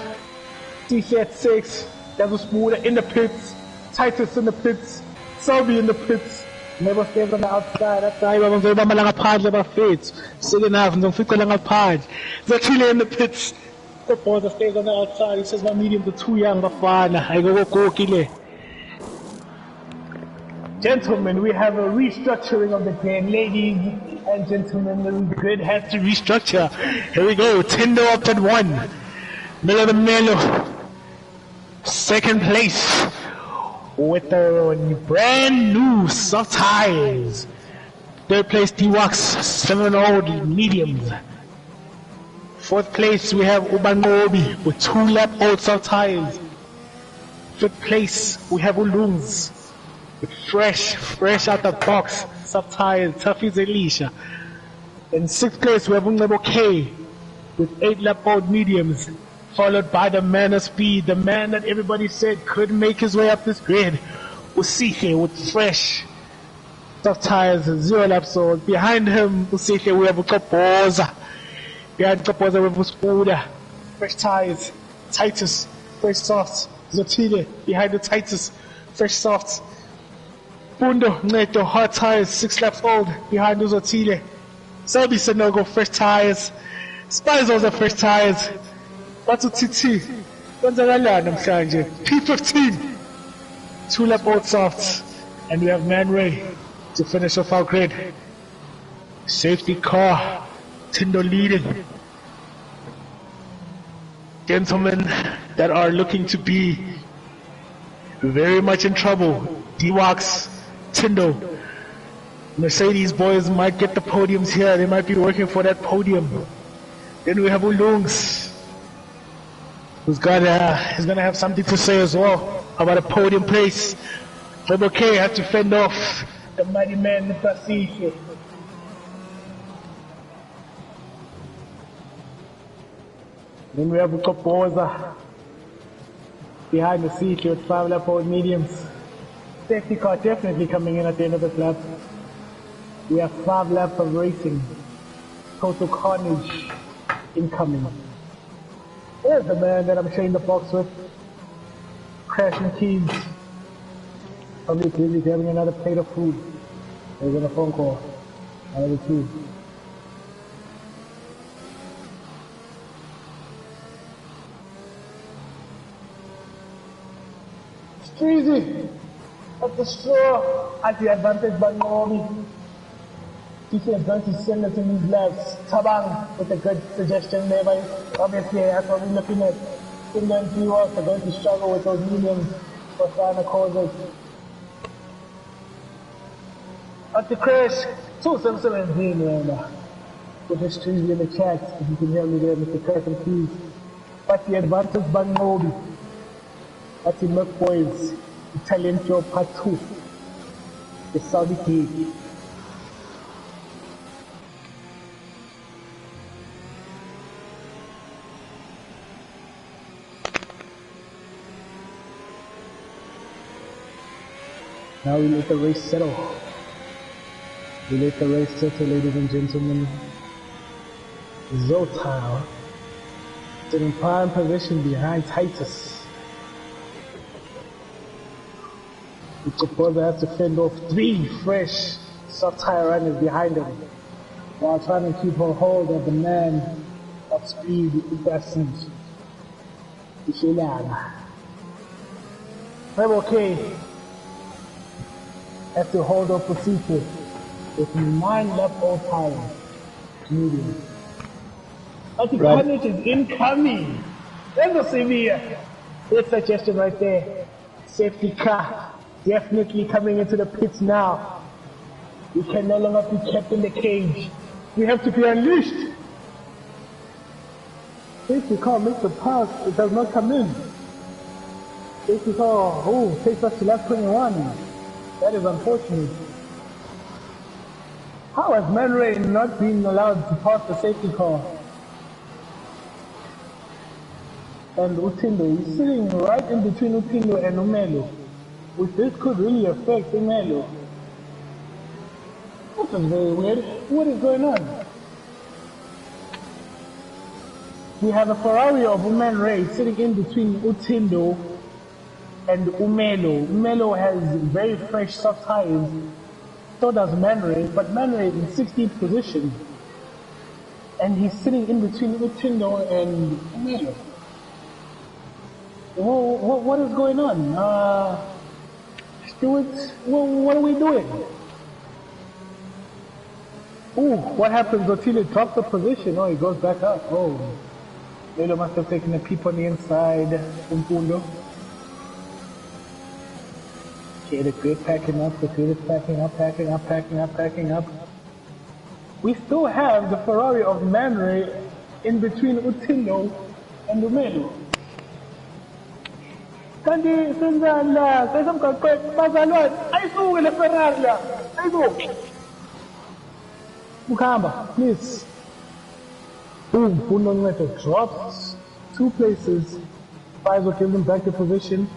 CC at 6. Devil Smoother in the pits. Titus in the pits. Selby in the pits. Never stays on the outside. That's why I'm going to malangapande bafethu. Second half, I'm going to langapande. Zotilia in the pits. The boy that stays on the outside. He says my mediums are too young, bafana. I go kile. Gentlemen, we have a restructuring of the game. Ladies and gentlemen, the grid has to restructure. Here we go. Tindo up at 1. Melo. Second place. with the brand new soft tires. Third place, D-Wax, 7-old mediums. Fourth place, we have Ubangobi with 2-lap-old soft tires. Fifth place, we have Ulungs with fresh out the box soft tires, Tuffy's Elisha. In sixth place, we have Ungebo K with 8-lap-old mediums, followed by the man of speed, the man that everybody said could make his way up this grid, Usihle with fresh soft tires, 0 laps old. Behind him, Usihle, we have Ukopoza. Behind Ukopoza, we have Uspuda, fresh tires. Titus, fresh softs. Zotile, behind the Titus, fresh softs. Bundo, Neto, hard tires, 6 laps old, behind Zotile. Sabi Sanogo, fresh tires. Spizo's are fresh tires. Batu TT, Gonzalala namhlanje. P15, 2-lap old softs. And we have Man Ray to finish off our grid. Safety car, Tindo leading. Gentlemen that are looking to be very much in trouble. D-Wax, Tindo, Mercedes boys might get the podiums here. They might be working for that podium. Then we have Ulungs, who's gonna have something to say as well about a podium place. Rebel K has to fend off the mighty man Nipasi. Then we have Ukopoza behind the seat with 5-lap-old mediums. Safety car definitely coming in at the end of this lap. We have 5 laps of racing. Total carnage incoming. There's the man that I'm sharing the box with. Crashing keys. Probably busy grabbing another plate of food. There's a phone call. Another 2. Easy at the straw at the advantage by Naomi. TC advantage similar to these laps. Tabang with a good suggestion there, but obviously that's what we're looking at. Finland and D-Wax are going to struggle with those mediums for final causes. At the crash, 2717 remember. Put this Tuesday in the chat if you can hear me there, Mr. Curtin, please. But the advantage by Naomi. That's in Merc Boys, Italian Joe Part 2, the Saudi League. Now we let the race settle. We let the race settle, ladies and gentlemen. Zotile is in prime position behind Titus. Ukopoza has to fend off 3 fresh soft tire runners behind him while trying to keep a hold of the man of speed, Ubasin Ishilana. Rebel K has to hold up Pusito with 9 lap-old tires, medium. But the carnage is incoming. There's no severe. Good suggestion right there. Safety car. Definitely coming into the pits now. We can no longer be kept in the cage. We have to be unleashed. Safety car makes the pass, it does not come in. Safety car, takes us to lap 21. That is unfortunate. How has Man Ray not been allowed to pass the safety car? And Utindo, he's sitting right in between Utindo and Umelo. Which this could really affect Umelo. This is very weird. What is going on? We have a Ferrari of Man Ray sitting in between Utindo and Umelo. Umelo has very fresh soft tires. So does Man Ray, but Man Ray is in 16th position. And he's sitting in between Utindo and Umelo. What is going on? Stuart, what are we doing? Ooh, what happens? Otile drops the position. Oh, he goes back up. Oh, Lelo must have taken a peep on the inside. Umpundo. Okay, the grid packing up, the grid is packing up, packing up, packing up, packing up. We still have the Ferrari of Man Ray in between Utindo and Lumelo. Kanti senzani la? Sesamgaqweni bazalwane. Ayisuke le Ferrari la. Ayisuke. Bukhamba, please. Boom, Bunonweto drops 2 places. Fives will give them back the position.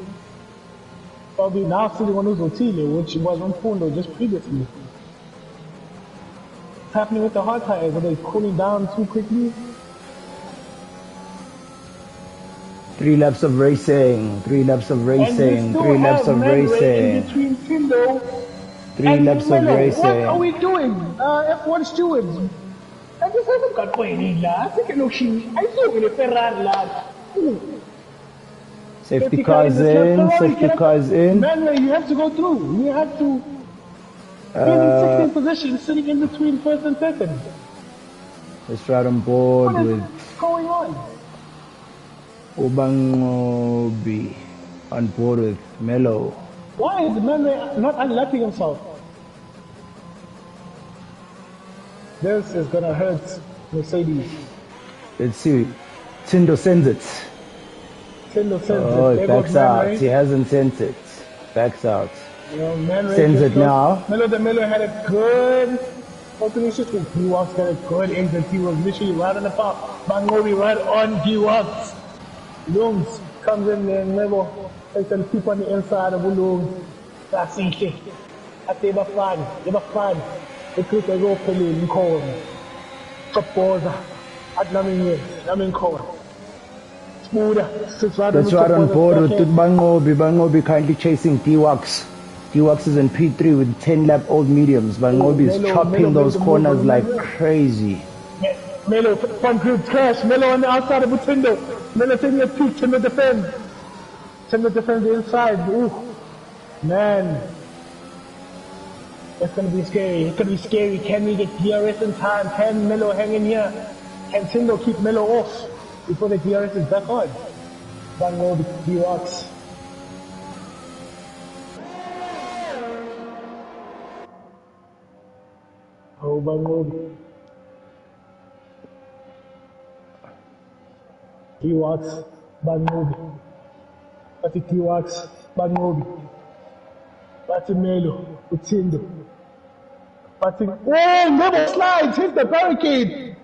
Probably now sitting on Uzotile, which was on Fundo just previously. What's happening with the hard tires? Are they cooling down too quickly? 3 laps of racing, 3 laps of racing, 3 laps of in racing, between Tindo 3 and laps of Melo. racing. What are we doing? F1 stewards. I just haven't got going la. I think I saw in the Ferrari la. Safety cars in, safety cars in. Man, you have to go through. You have to be in 16th position, sitting in between first and second. Let's ride on board What is with going on? Ubangobi on board with Melo. Why is Man not unlapping himself? This is gonna hurt Mercedes. Let's see. Tindo sends it. Tindo sends Oh, it. it backs out. He hasn't sent it. Backs out. You know, Man Sends it now. Melo had a good operation. He was got a good exit. He was literally right on the top. Bangobi right on Giwax. Lungs comes in there and Melo takes a peep on the inside of Lungs. That's it. Ate bafani, bafani. Ekhipha ezophelile inkhona. Chopoza. Athi nami inkhona. Let's ride on board with Bangobi. Bangobi currently chasing D-Wax. D-Wax is in P3 with 10 lap old mediums. Bangobi is chopping those corners like crazy. Melo, front group crash. Melo on the outside of Utindo. Melo taking a peek. Tinder defend. Tinder defend the inside. Ooh. Man. It's gonna be scary. It's gonna be scary. Can we get DRS in time? Can Melo hang in here? Can Tindo keep Melo off before the DRS is back on? Bangobi, D-Wax. Oh, Bangobi. D-Wax, Bangobi. Pati D-Wax, Bangobi. Pati Melo, Utindo. Pati, oh, Ngebo slides, hit the barricade.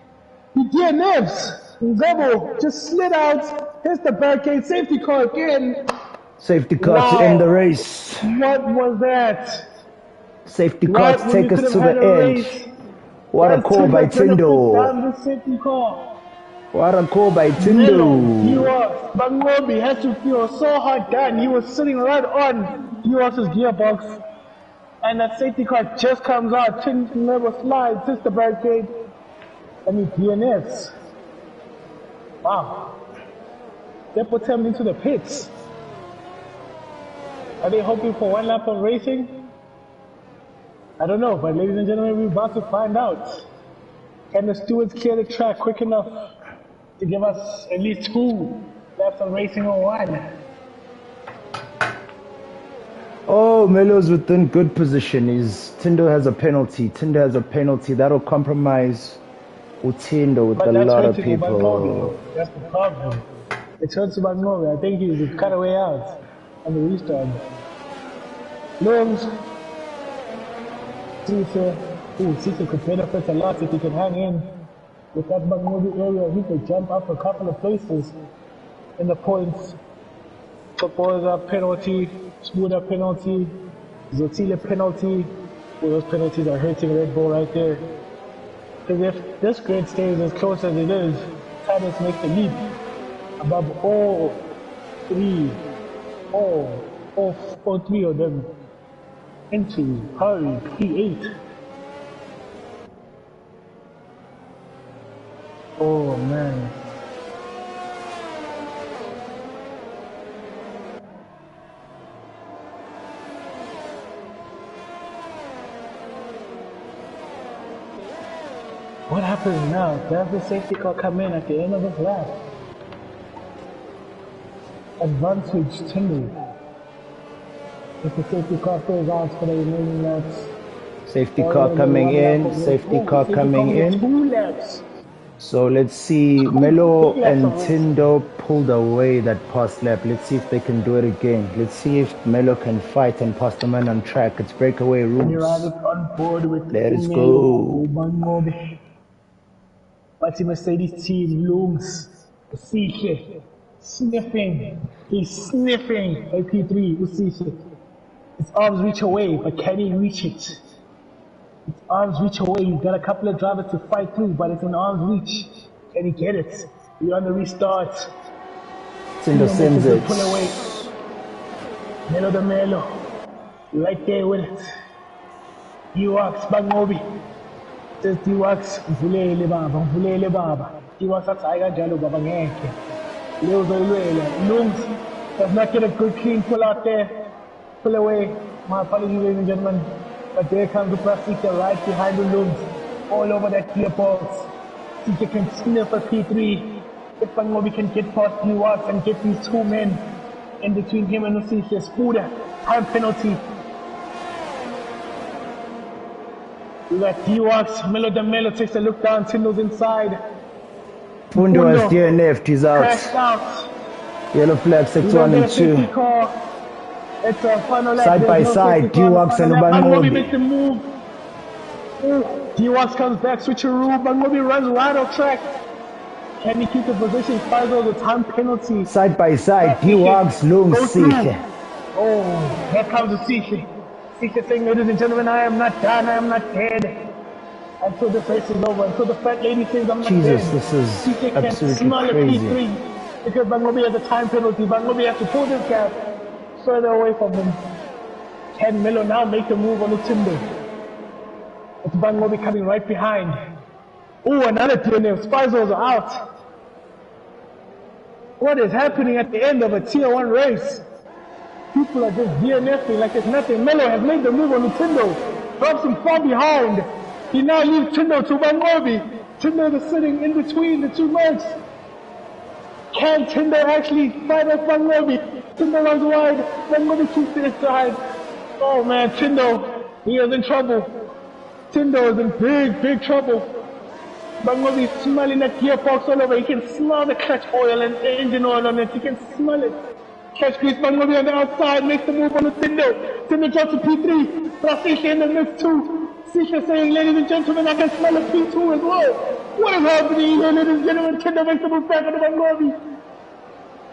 He DNFs. Ngebo just slid out, hits the barricade, safety car again. Safety car to end the race. What was that? Safety car to take us to the end. What a call by Tindo. What a call by Tindo. He was, Bangobi had to feel so hard done. He was sitting right on D-Wax's gearbox. And that safety car just comes out. Tindo never slides, hits the barricade. And he DNFs. Wow. They put him into the pits. Are they hoping for one lap of racing? I don't know, but ladies and gentlemen, we're about to find out. Can the stewards clear the track quick enough to give us at least 2 laps of racing or 1? Oh, Melo's within good position. Tindo has a penalty. Tindo has a penalty. That'll compromise Utindo with a lot of people. That's the problem. It hurts Bangobi. I think he's cut away out on the restart. Lungs. Cisse could benefit a lot if he can hang in with that Bangobi area. He could jump up a couple of places in the points. Chopoza penalty, Smuda penalty, Zotile penalty. Well, those penalties are hurting Red Bull right there. Because if this grid stays as close as it is, Titus makes the leap above all three of them into Hurry P8. Oh man. What happens now? Does the safety car come in at the end of the lap? Advantage Tinder. If the safety car goes out for the remaining laps. Safety car coming in. Safety car coming in. 2 laps. So let's see. Melo and Tindo pulled away that past lap. Let's see if they can do it again. Let's see if Melo can fight and pass the man on track. It's breakaway rules. On board with Let's go. But Mercedes team looms. Usihle sniffing. He's sniffing AP3. Usihle. His arms reach away, but can he reach it? His arms reach away. He's got a couple of drivers to fight through, but it's in arm's reach. Can he get it? We're on the restart. Tindo sends it. Pull away. Melo the Melo. Right there with it. D-Wax, Bangobi. Says D-Wax, Mvulele Baba. D-Wax athi hayi kanjalo baba ngeke. Leo uzolwela. Lungs does not get a good clean pull out there. Pull away. My apologies, ladies and gentlemen. But there comes the Prasika right behind the Lungs. All over that gearbox. Sika can sniff a P3. If Bangobi can get past D-Wax and get these 2 men in between him and Usisha. Spuda, time penalty. We got D-Wax, Melo the Melo takes a look down, Tindo's inside. Fundo has DNF'd, he's Crashed out. out. Yellow flag, sector 1 and 2. It's a final lap. Side by side, D-Wax and Bangobi Bangobi. makes the move. D-Wax comes back, switcheroo. Bangobi runs right off track. Can he keep the position? 5 the time penalty. Side by side, D-Wax, Lungs, Sihle. Oh, here comes the Sihle. Sihle saying, ladies and gentlemen, I am not done, I am not dead. Until the race is over, until the fat lady says I'm not Jesus, dead. this is Sihle can absolutely smell crazy. a P3 because Bangobi has a time penalty. Bangobi has to pull this gap further away from him. Can Melo now make a move on the Tindo? It's Bangobi coming right behind. Oh, another DNF. Spizos are out. What is happening at the end of a tier 1 race? People are just DNFing like it's nothing. Melo has made the move on the Tindo. Drops him far behind. He now leaves Tindo to Bangobi. Tindo is sitting in between the 2 marks. Can Tindo actually fight off Bangobi? Tindo runs wide. Bangobi keeps to his side. Oh man, Tindo, he is in trouble. Tindo is in big trouble. Bangobi is smelling that gearbox all over. He can smell the clutch oil and the engine oil on it. He can smell it. Catch grease. Bangobi on the outside makes the move on the Tindo. Tindo drops to P3. Prasisha in the mix too. Sisha saying, ladies and gentlemen, I can smell a P2 as well. What is happening here, ladies and gentlemen? Tindo makes the move back on the Bangobi.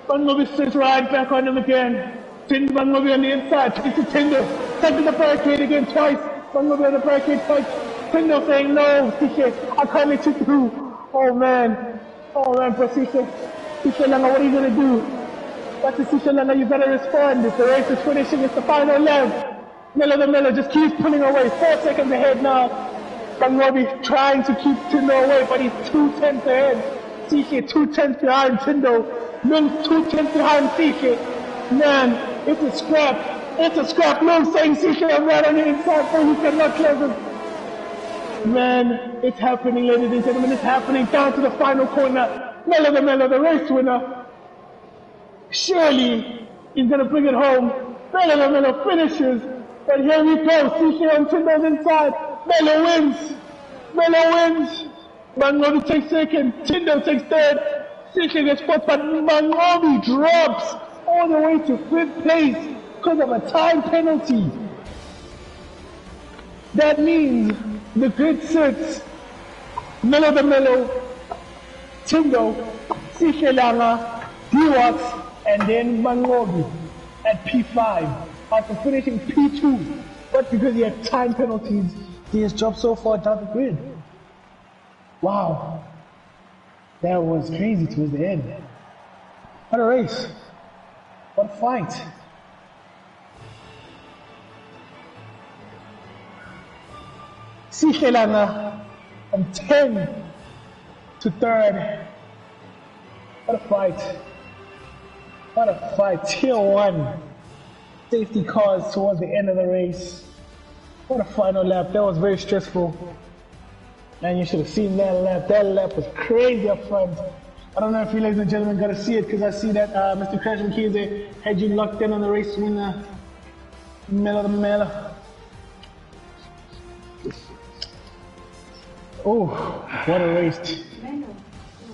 Bangobi sits right back on him again. Bangobi on the inside. Takes to Tindo. Touches the barricade again twice. Bangobi on the barricade twice. Tindo saying, no, Sisha, I can't let you through. Oh man, Prasisha. Sisha Langa, what are you going to do? But Sisha Langa, you better respond. If the race is finishing, it's the final lap. Melo the Melo just keeps pulling away. 4 seconds ahead now. Bangobi trying to keep Tindo away, but he's 2 tenths ahead. Sisha 2 tenths behind Tindo. Lung 2 tenths behind Sisha. Man, it's a scrap. It's a scrap. Lung saying Sisha, I'm right on the inside, but he cannot close it. Man, it's happening, ladies and gentlemen. It's happening down to the final corner. Melo the Melo, the race winner. Surely he's going to bring it home. Melo the Melo finishes. But here we go. Sisha and Tindo's inside. Melo wins. Bangobi takes second. Tindo takes third. Sisha gets fourth, but Bangobi drops all the way to 5th place because of a time penalty. That means the grid sits Melo the Melo, Tindo, Sisha Langa, D-Wax, and then Bangobi at P5 after finishing P2. But because he had time penalties, he has dropped so far down the grid. Wow. That was crazy towards the end. What a race. What a fight. Sisha Langa from 10 to 3rd. What a fight. What a fight. Tier 1. Safety cars towards the end of the race. What a final lap. That was very stressful. Man, you should have seen that lap. That lap was crazy up front. I don't know if you ladies and gentlemen got to see it because I see that Mr. Crash McKeezy had you locked in on the race winner. Melo. Oh, what a race.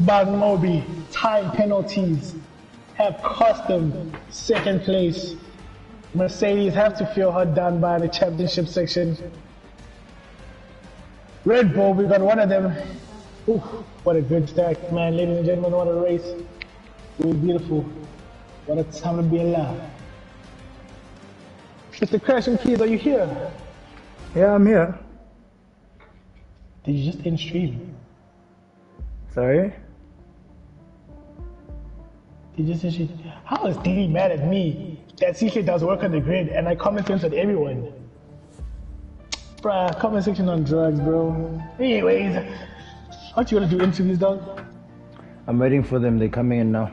Bagmobi, time penalties have cost them second place. Mercedes have to feel hard done by the championship section. Red Bull, we got one of them. Ooh, what a good stack, man. Ladies and gentlemen, what a race. It was beautiful. What a time to be alive. Mr. Crash and Keys, are you here? Yeah, I'm here. Did you just end stream? Sorry? Did you just end stream? How is Diddy mad at me that CK does work on the grid and I comment things with everyone? Bruh, comment section on drugs, bro. Anyways, aren't you gonna do interviews, dog? I'm waiting for them. They're coming in now.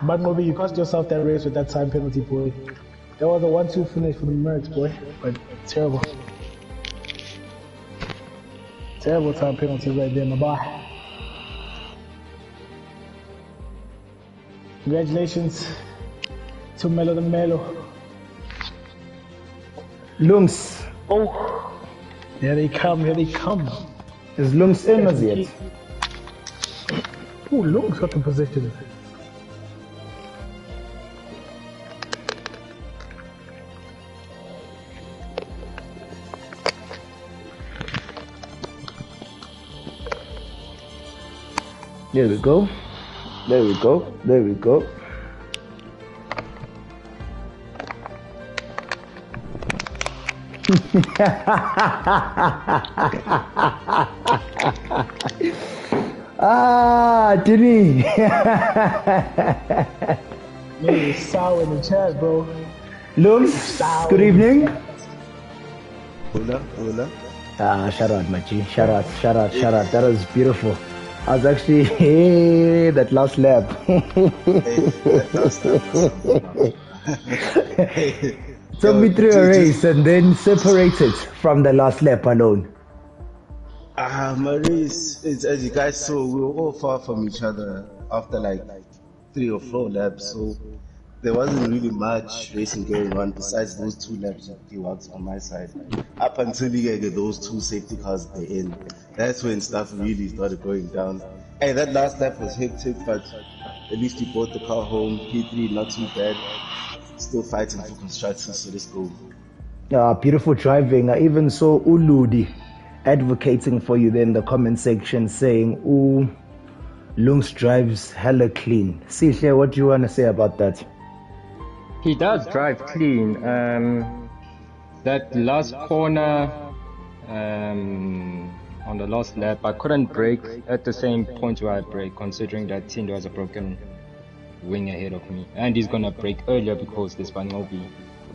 But maybe you cost yourself that race with that time penalty, boy. That was a 1-2 finish for the Mercs, boy. But terrible. Terrible time penalty right there, my boy. Congratulations to Melo the Melo. Lungs. Oh, here they come, here they come. Is Lungs in as yet? Oh, Lungs got the position. There we go. There we go. There we go. Diddy. Maybe it's sour in the chat, bro. Lungs, good evening. Hola. Shout out, Machi. Shout out. That was beautiful. I was actually, that last lap. Took me through a race and then separated from the last lap alone. My race, as you guys saw, we were all far from each other after like 3 or 4 laps, so there wasn't really much racing going on besides those 2 laps of T-Wax on my side. Up until you get those 2 safety cars at the end, that's when stuff really started going down. Hey, that last lap was hectic, but at least you brought the car home. P3, not too bad. Still fighting for construction, so let's go. Beautiful driving. I even saw Uludi advocating for you there in the comment section, saying, "Ooh, Lungs drives hella clean." Sihle, what do you want to say about that? He does drive clean. That last corner, on the last lap, I couldn't brake at the same point where I brake, considering that Tinder has a broken wing ahead of me, and he's gonna brake earlier because there's Banobi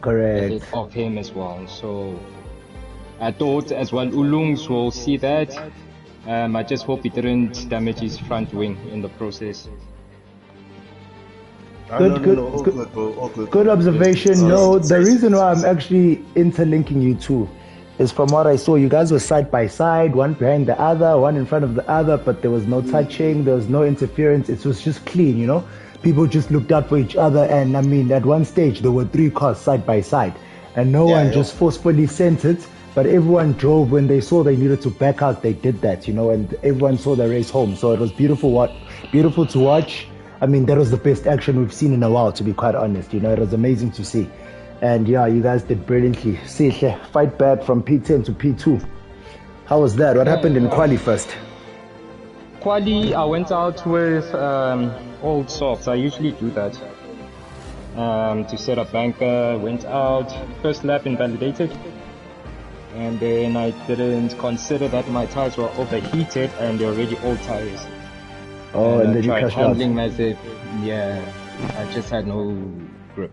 Correct. of him as well. So I thought as well Ulungs will see that. I just hope he didn't damage his front wing in the process. Good observation. No, the reason why I'm actually interlinking you two is from what I saw. You guys were side by side, one behind the other, one in front of the other, but there was no touching, there was no interference. It was just clean, you know. People just looked out for each other, and I mean, at one stage there were 3 cars side by side, and no one just forcefully sent it. But everyone drove when they saw they needed to back out. They did that, you know, and everyone saw the race home. So it was beautiful. Beautiful to watch. I mean, that was the best action we've seen in a while, to be quite honest. You know, it was amazing to see. And yeah, you guys did brilliantly. Sihle, fight back from P10 to P2. How was that? What happened in quali first? Quali, I went out with old softs. I usually do that. To set up banker, went out, first lap invalidated. And then I didn't consider that my tires were overheated and they're already old tires. Oh, and then you tried crashed out. handling massive. Yeah, I just had no grip.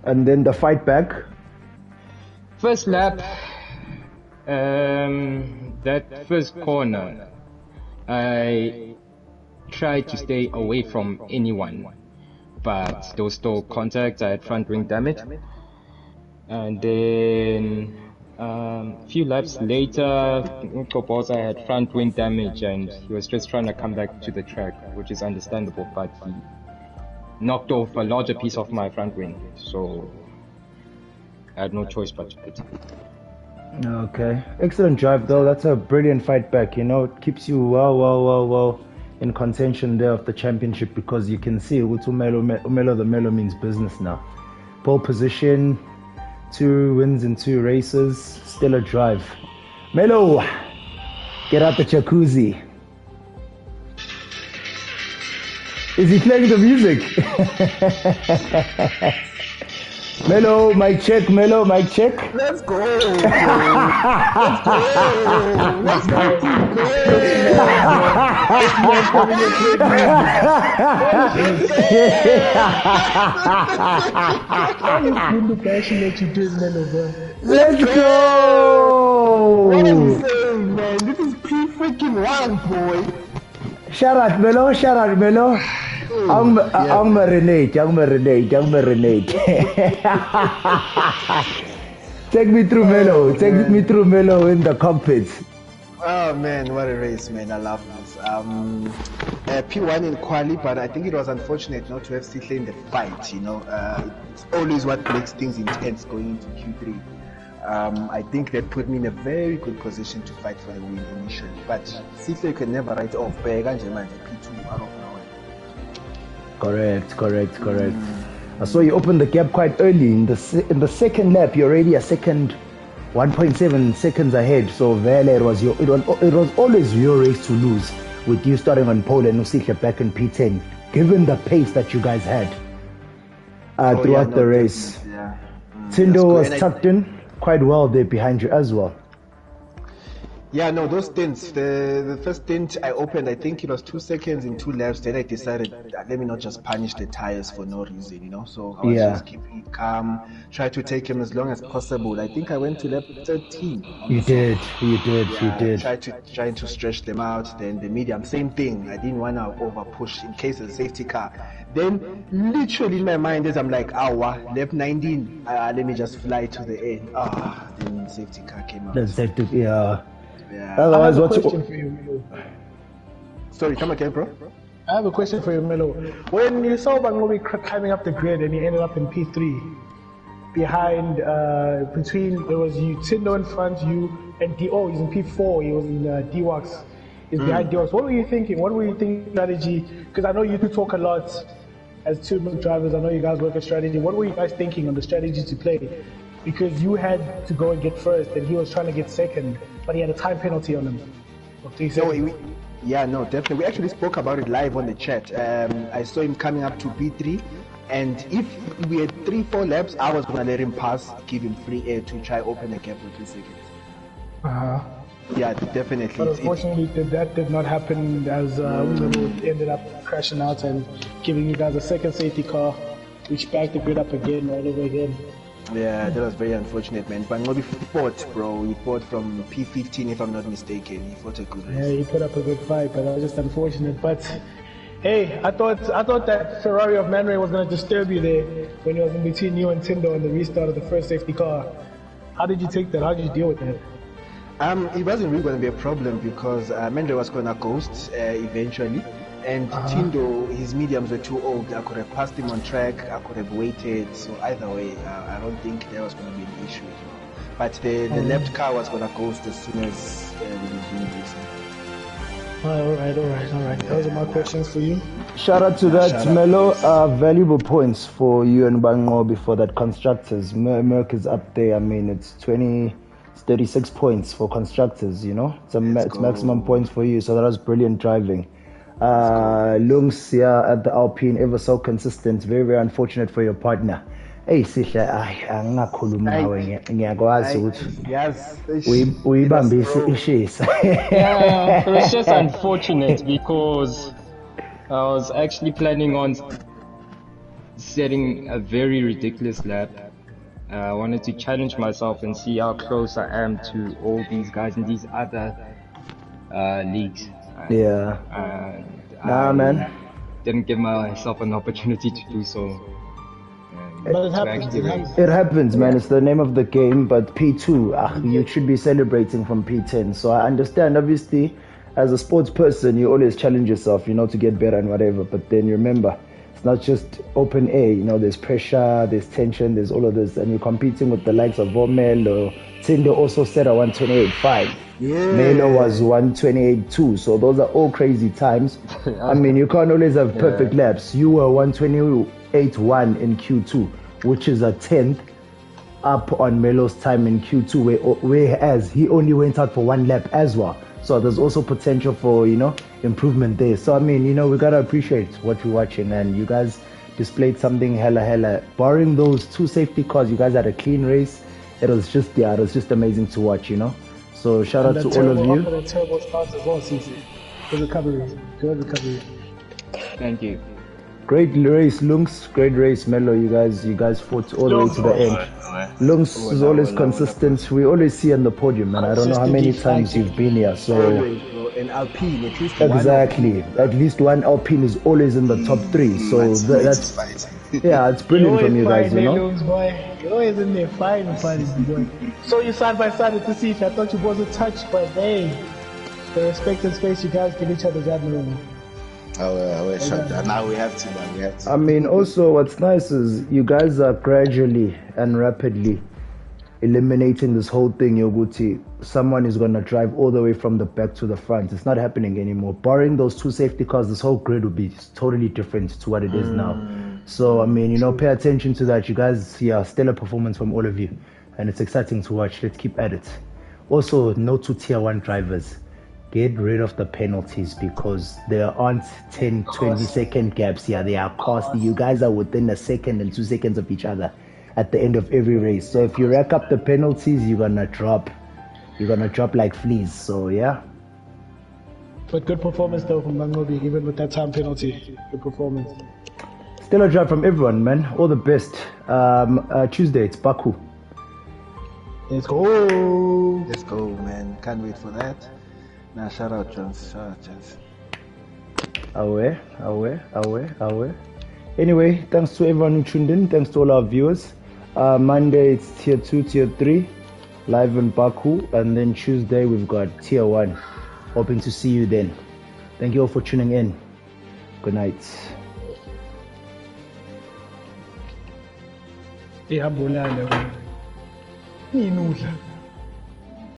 And then the fight back. First lap, That first corner, I tried to stay away from anyone, but there was still contact. I had front wing damage, and then a few laps later, I had front wing damage, and he was just trying to come back to the track, which is understandable, but he knocked off a larger piece of my front wing, so I had no choice but to pit. Okay, excellent drive though. That's a brilliant fight back. You know, it keeps you well in contention there of the championship, because you can see Umelo the Melo means business now. Pole position, 2 wins in 2 races, still a drive. Melo, get out the jacuzzi. Is he playing the music? Melo, mic check. Melo, mic check. Let's go. Let's go. Passionate you did, Melo, bro. Let's go. What are you saying, man? This is P-freaking-1, boy. Shout out, Melo. I'm marinate. Take me through Melo. Take me through Melo in the cockpit. Oh man, what a race, man! I love this. P1 in quali, but I think it was unfortunate not to have Sihle in the fight. You know, it's always what makes things intense going into Q3. I think that put me in a very good position to fight for the win initially. But Sihle could never write off. P2 out of nowhere. Correct. I saw you open the gap quite early in the second lap. You're already a second, 1.7 seconds ahead. So Vele, it was always your race to lose, with you starting on pole and Usihle back in P10. Given the pace that you guys had throughout the race, Tindo was tucked in quite well there behind you as well. Yeah, no, those stints. The first stint I opened, I think it was 2 seconds in 2 laps. Then I decided, let me not just punish the tires for no reason, you know. So I was just keeping calm, try to take him as long as possible. I think I went to lap 13. You did. Trying to stretch them out. Then the medium, same thing. I didn't want to over push in case of the safety car. Then literally in my mind, as I'm like, lap 19, let me just fly to the end. Then safety car came out. Yeah. Otherwise, I have a question for you, Melo. Sorry, come again, bro. I have a question for you, Melo. When you saw Bangobi climbing up the grid and he ended up in P3, behind, it was you, Tindo in front, you, and he's in P4, he was in D-Wax. He's behind D-Wax. What were you thinking? What were you thinking strategy? Because I know you do talk a lot as 2 drivers. I know you guys work a strategy. What were you guys thinking on the strategy to play? Because you had to go and get first, and he was trying to get second, but he had a time penalty on him. Definitely. We actually spoke about it live on the chat. I saw him coming up to P3, and if we had 3-4 laps, I was going to let him pass, give him free air to try open the gap for 2 seconds. Yeah, definitely. But unfortunately, that did not happen, as ended up crashing out and giving you guys a second safety car, which backed the grid up again, all over again. Yeah, that was very unfortunate, man. Bangobi fought, bro. He fought from P15, if I'm not mistaken. He fought a good race. Yeah, he put up a good fight, but that was just unfortunate. But hey, I thought that Ferrari of Man Ray was going to disturb you there when he was in between you and Tindo in the restart of the first safety car. How did you take that? How did you deal with that? It wasn't really going to be a problem because Man Ray was going to ghost eventually. And Tindo, his mediums were too old. I could have passed him on track. I could have waited. So either way, I don't think there was going to be an issue. But the left car was going to ghost as soon as we resumed racing. All right. Those are my questions for you. Shout out to that, Melo. Valuable points for you and Bangobi for that constructors. Merck is up there. I mean, it's 36 points for constructors, you know. It's maximum points for you. So that was brilliant driving. Lungs at the Alpine, ever so consistent. Very, very unfortunate for your partner. Hey, Sihle, angakhuluma nawe ngiyakwazi ukuthi uyibambise ishisa. Yeah, it was just unfortunate because I was actually planning on setting a very ridiculous lap I wanted to challenge myself and see how close I am to all these guys in these other leagues. Yeah. Nah, I man. didn't give myself an opportunity to do so. But it to happens. actually It race. happens. It happens, man. It's the name of the game. But P2, you should be celebrating from P10. So I understand, obviously, as a sports person, you always challenge yourself, to get better and whatever. But then remember, it's not just open air. There's pressure, there's tension, there's all of this. And you're competing with the likes of Vomel. Tinder also set a 128.5. Melo was 128.2. So those are all crazy times. I mean, you can't always have perfect laps. You were 128.1 in Q2, which is a 10th up on Melo's time in Q2, whereas he only went out for one lap as well. So there's also potential for, improvement there. So, I mean, we got to appreciate what we're watching, and you guys displayed something hella. Barring those two safety cars, you guys had a clean race. It was just amazing to watch, So shout out to all of you. The terrible start as well, CC. Good recovery. Thank you. Great race, Lungs. Great race, Melo. You guys fought all the way to the end. Lungs is always consistent. We always see on the podium, man. I don't know how many times you've been here. So In Alpine, at least exactly, at least one Alpine is always in the top 3. So that's it's brilliant from you guys, You're always in there fighting, boy. So you side by side with the seat. I thought you wasn't touched, but hey, the respect and space you guys give each other's admirable. Now we have to. I mean, also what's nice is you guys are gradually and rapidly eliminating this whole thing, Yoguti. Someone is going to drive all the way from the back to the front. It's not happening anymore. Barring those two safety cars, this whole grid would be totally different to what it is now. So, I mean, pay attention to that. You guys see a stellar performance from all of you. And it's exciting to watch. Let's keep at it. Also, no two tier 1 drivers. Get rid of the penalties because there aren't 10, 20-second gaps here. They are costly. You guys are within a second and 2 seconds of each other at the end of every race. So if you rack up the penalties, you're gonna drop like fleas. So yeah. But good performance though from Mangobi, even with that time penalty. Good performance. Still a drive from everyone, man. All the best. Tuesday, it's Baku. Let's go. Let's go, man. Can't wait for that. Nah, shout out, Jones. Away. Anyway, thanks to everyone who tuned in. Thanks to all our viewers. Monday, it's tier 2, tier 3, live in Baku. And then Tuesday, we've got tier 1. Hoping to see you then. Thank you all for tuning in. Good night. Iyabulala wena. Inudla.